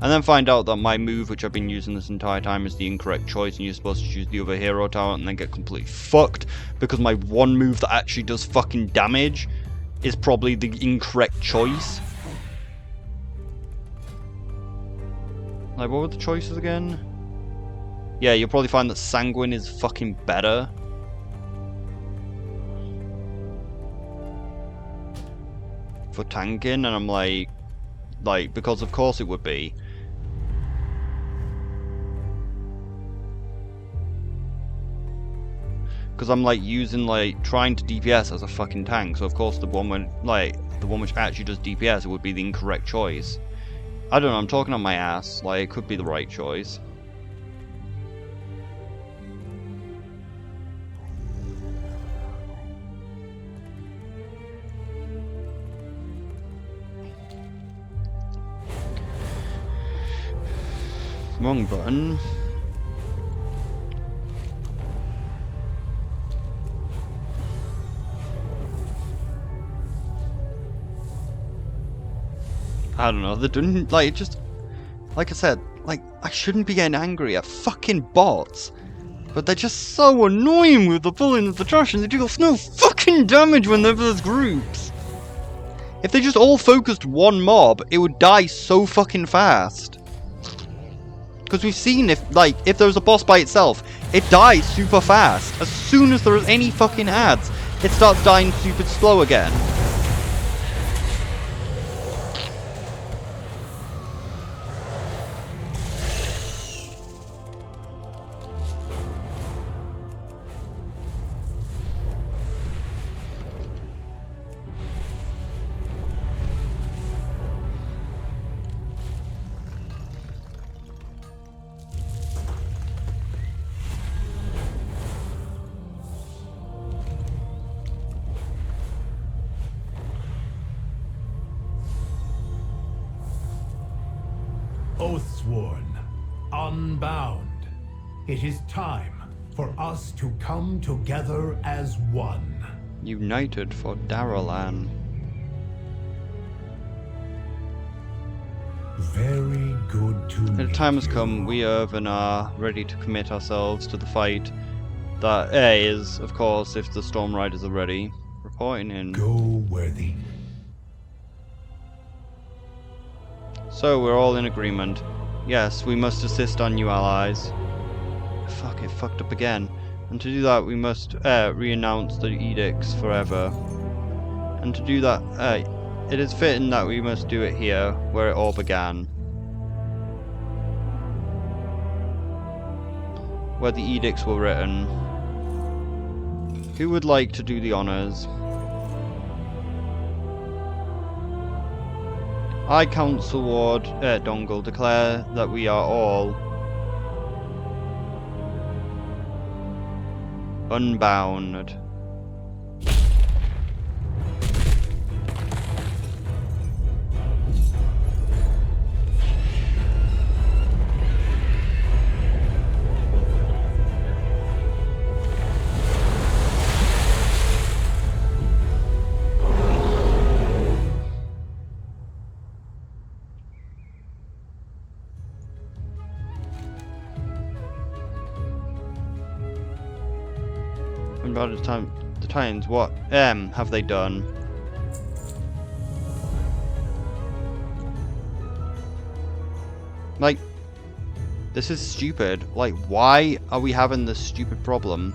And then find out that my move, which I've been using this entire time, is the incorrect choice and you're supposed to choose the other hero talent, and then get completely fucked because my one move that actually does fucking damage is probably the incorrect choice. Like, what were the choices again? Yeah, you'll probably find that Sanguine is fucking better. For tanking, and I'm like, because of course it would be. Because I'm like using trying to DPS as a fucking tank, so of course the one which actually does DPS, it would be the incorrect choice. I don't know, I'm talking on my ass, like it could be the right choice. Wrong button. I don't know, they didn't, just, like I said, I shouldn't be getting angry at fucking bots, but they're just so annoying with the pulling of the trash, and they do no fucking damage whenever there's groups. If they just all focused one mob, it would die so fucking fast. Because we've seen if there's a boss by itself, it dies super fast. As soon as there is any fucking adds, it starts dying super slow again. Oath sworn, unbound. It is time for us to come together as one. United for Daralan. Very good to The time has come. We Irvin are ready to commit ourselves to the fight. That is, of course, if the Storm Riders are ready. Reporting in. Go where the... So we're all in agreement. Yes, we must assist our new allies. Fuck, it fucked up again. And to do that, we must re-announce the edicts forever. And to do that, it is fitting that we must do it here, where it all began. Where the edicts were written. Who would like to do the honours? I, Council Ward Dongle, declare that we are all unbound. And by the Titans, what have they done? Like, this is stupid. Like, why are we having this stupid problem?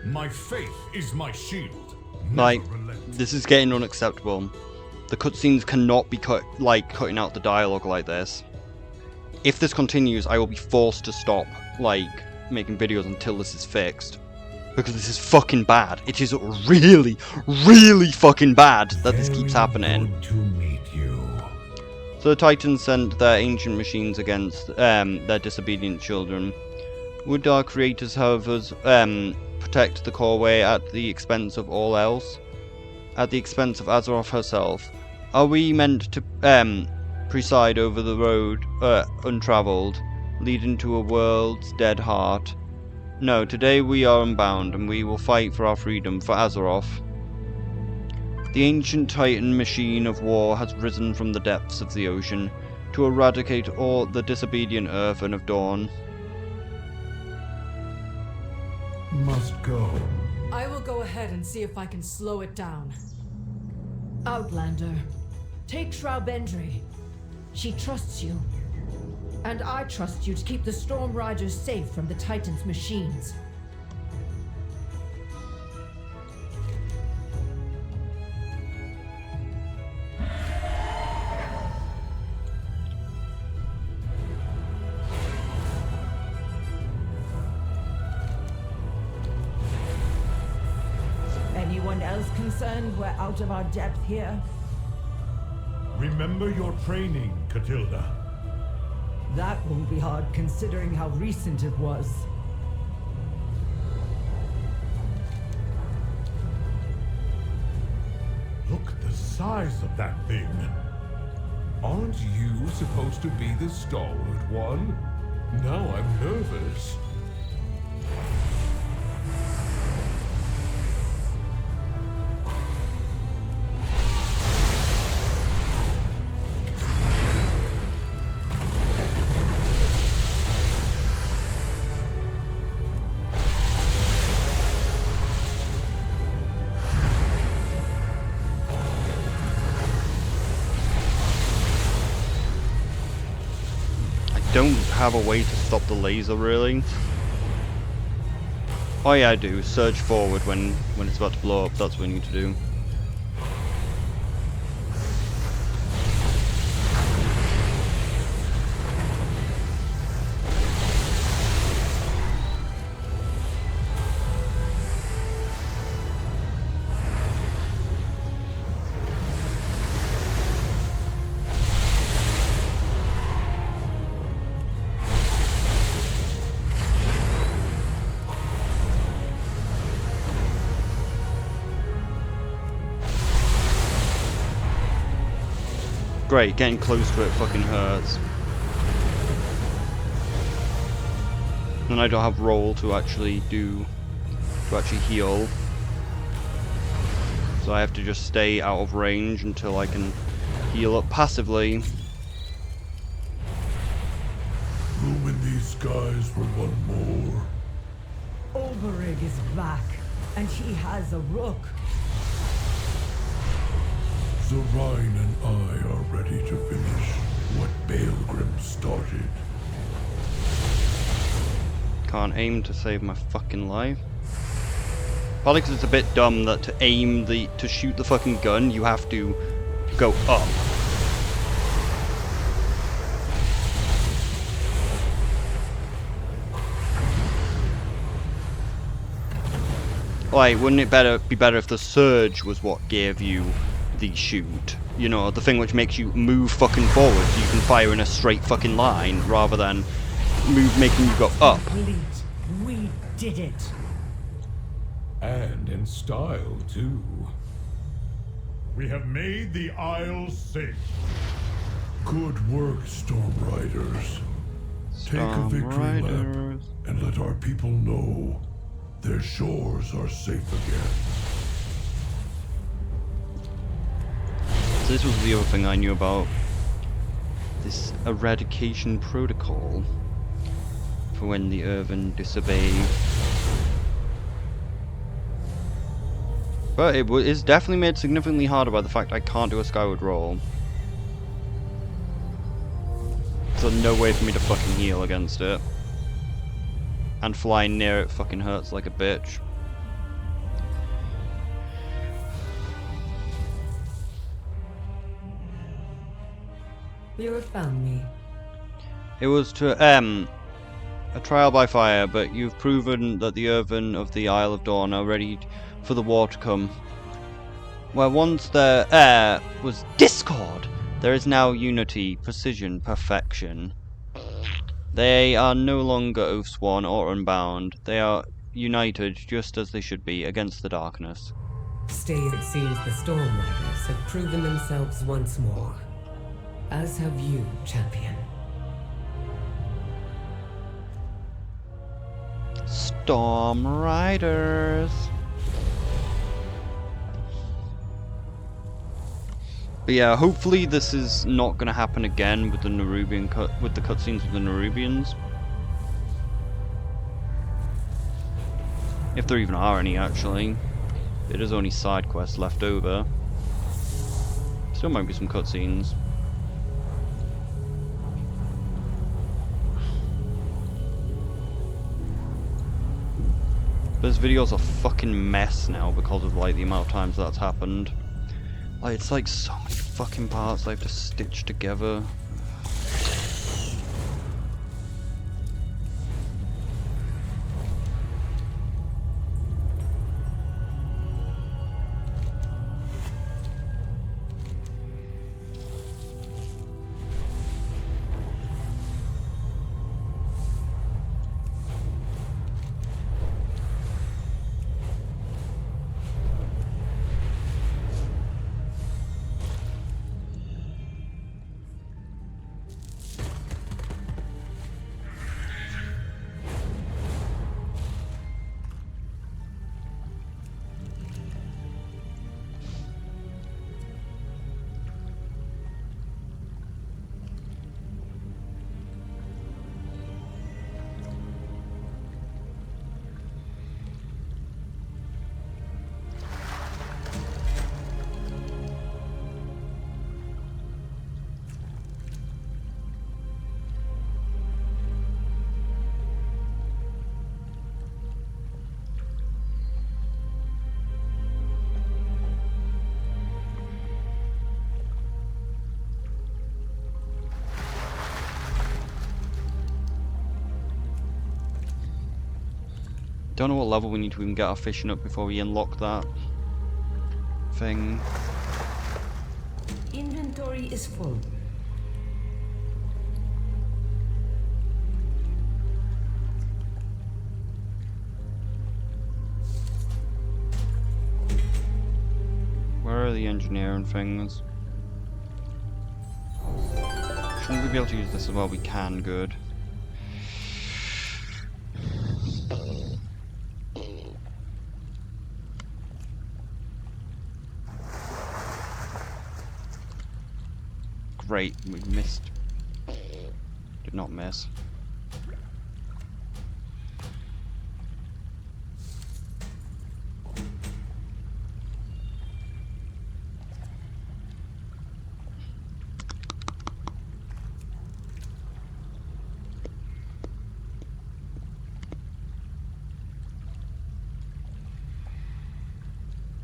My faith is my shield. Like, Never relent. this is getting unacceptable. The cutscenes cannot be cutting out the dialogue like this. If this continues, I will be forced to stop, making videos until this is fixed. Because this is fucking bad. It is really, really fucking bad that this keeps happening. Good to meet you. So the Titans sent their ancient machines against their disobedient children. Would our creators have us protect the Coreway at the expense of all else? At the expense of Azeroth herself? Are we meant to preside over the road untravelled, leading to a world's dead heart? No, today we are unbound, and we will fight for our freedom, for Azeroth. The ancient Titan machine of war has risen from the depths of the ocean to eradicate all the disobedient Earth and of Dawn. Must go. I will go ahead and see if I can slow it down. Outlander, take Shroudbendry. She trusts you. And I trust you to keep the Storm Riders safe from the Titan's machines. Anyone else concerned we're out of our depth here? Remember your training, Catilda. That won't be hard considering how recent it was. Look at the size of that thing. Aren't you supposed to be the stalwart one? Now I'm nervous. Don't have a way to stop the laser, really. Oh yeah, I do. Surge forward when it's about to blow up. That's what we need to do. Great, getting close to it fucking hurts. And I don't have roll to actually heal. So I have to just stay out of range until I can heal up passively. Room in these skies for one more. Olberig is back, and he has a rook. Zorine and I are ready to finish what Baelgrim started. Can't aim to save my fucking life. Probably because it's a bit dumb that to shoot the fucking gun, you have to go up. Like, wouldn't it be better if the surge was what gave you the shoot? You know, the thing which makes you move fucking forward so you can fire in a straight fucking line rather than making you go up. Complete. We did it. And in style, too. We have made the Isle safe. Good work, Storm Riders. Take a victory lap and let our people know their shores are safe again. So this was the other thing I knew about this eradication protocol for when the Earthen disobey. But it is definitely made significantly harder by the fact I can't do a skyward roll. So no way for me to fucking heal against it. And flying near it fucking hurts like a bitch. You have found me. It was to a trial by fire, but you've proven that the Irvin of the Isle of Dawn are ready for the war to come. Where once their heir was discord, there is now unity, precision, perfection. They are no longer oath-sworn or unbound. They are united just as they should be against the darkness. Stay, it seems the Stormriders have proven themselves once more. As have you, champion. Storm Riders. But yeah, hopefully this is not going to happen again with the Nerubian with the cutscenes with the Nerubians. If there even are any, actually. It is only side quests left over. Still might be some cutscenes. This video's a fucking mess now because of like the amount of times that's happened. Like, it's like so many fucking parts I have to stitch together. Don't know what level we need to even get our fishing up before we unlock that thing. Inventory is full. Where are the engineering things? Shouldn't we be able to use this as well? We can, good. Great, we missed. Did not miss.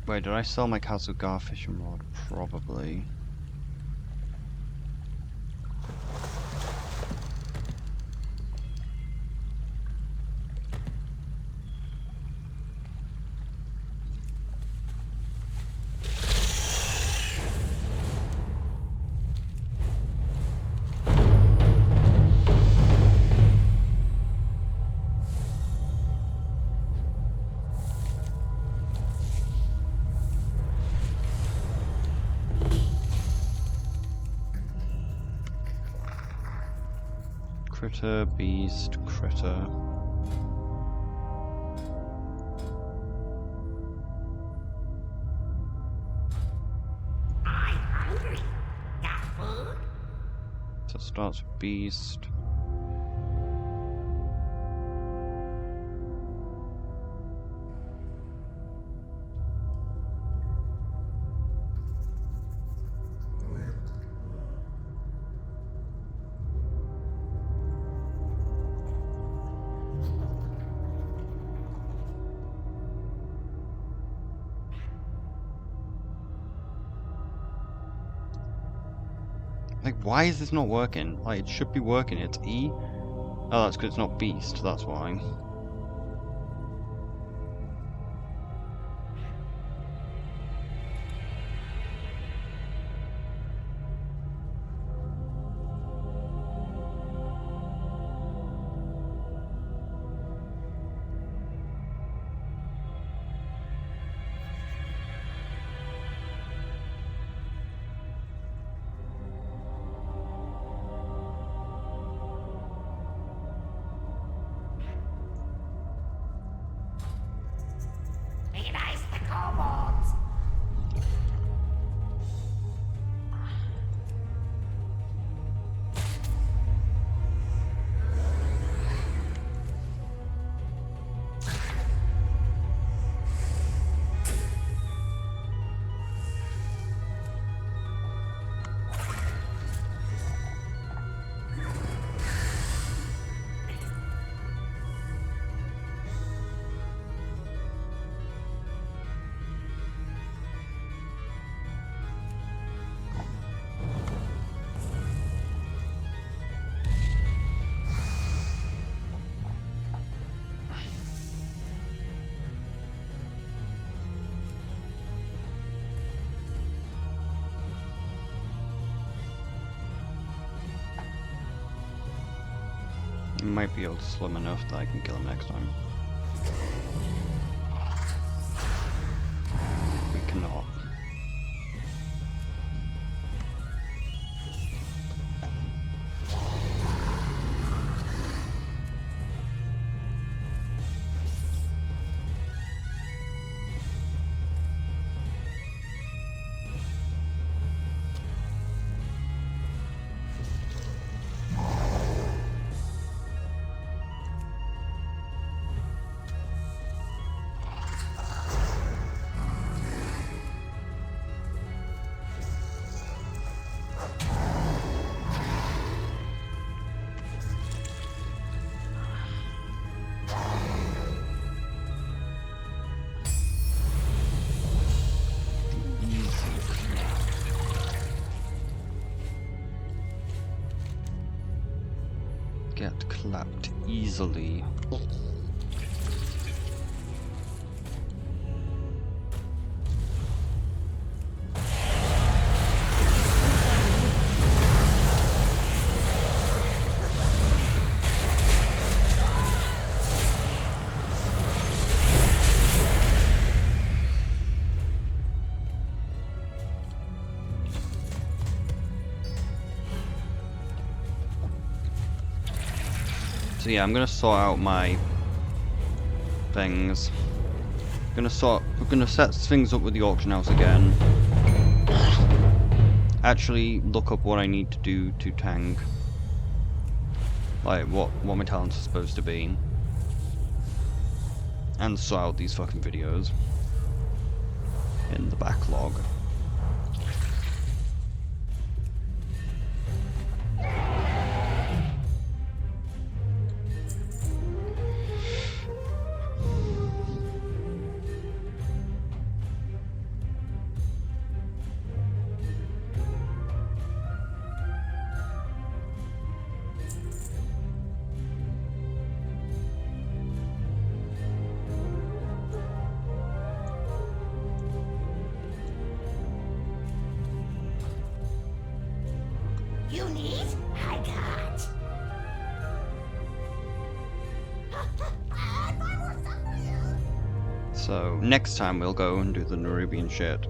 Wait, did I sell my Castle Gar fishing rod? Probably. Critter, beast, critter. I'm hungry. Got food? So it starts with beast. Like, why is this not working? Like, it should be working. It's E. Oh, that's because it's not beast. That's why. Might be able to slow him enough that I can kill him next time. We cannot. Get clapped easily. So yeah, I'm gonna sort out my things. We're gonna set things up with the auction house again. Actually look up what I need to do to tank. Like what my talents are supposed to be. And sort out these fucking videos in the backlog. You need? I got. So next time we'll go and do the Nerubian shit.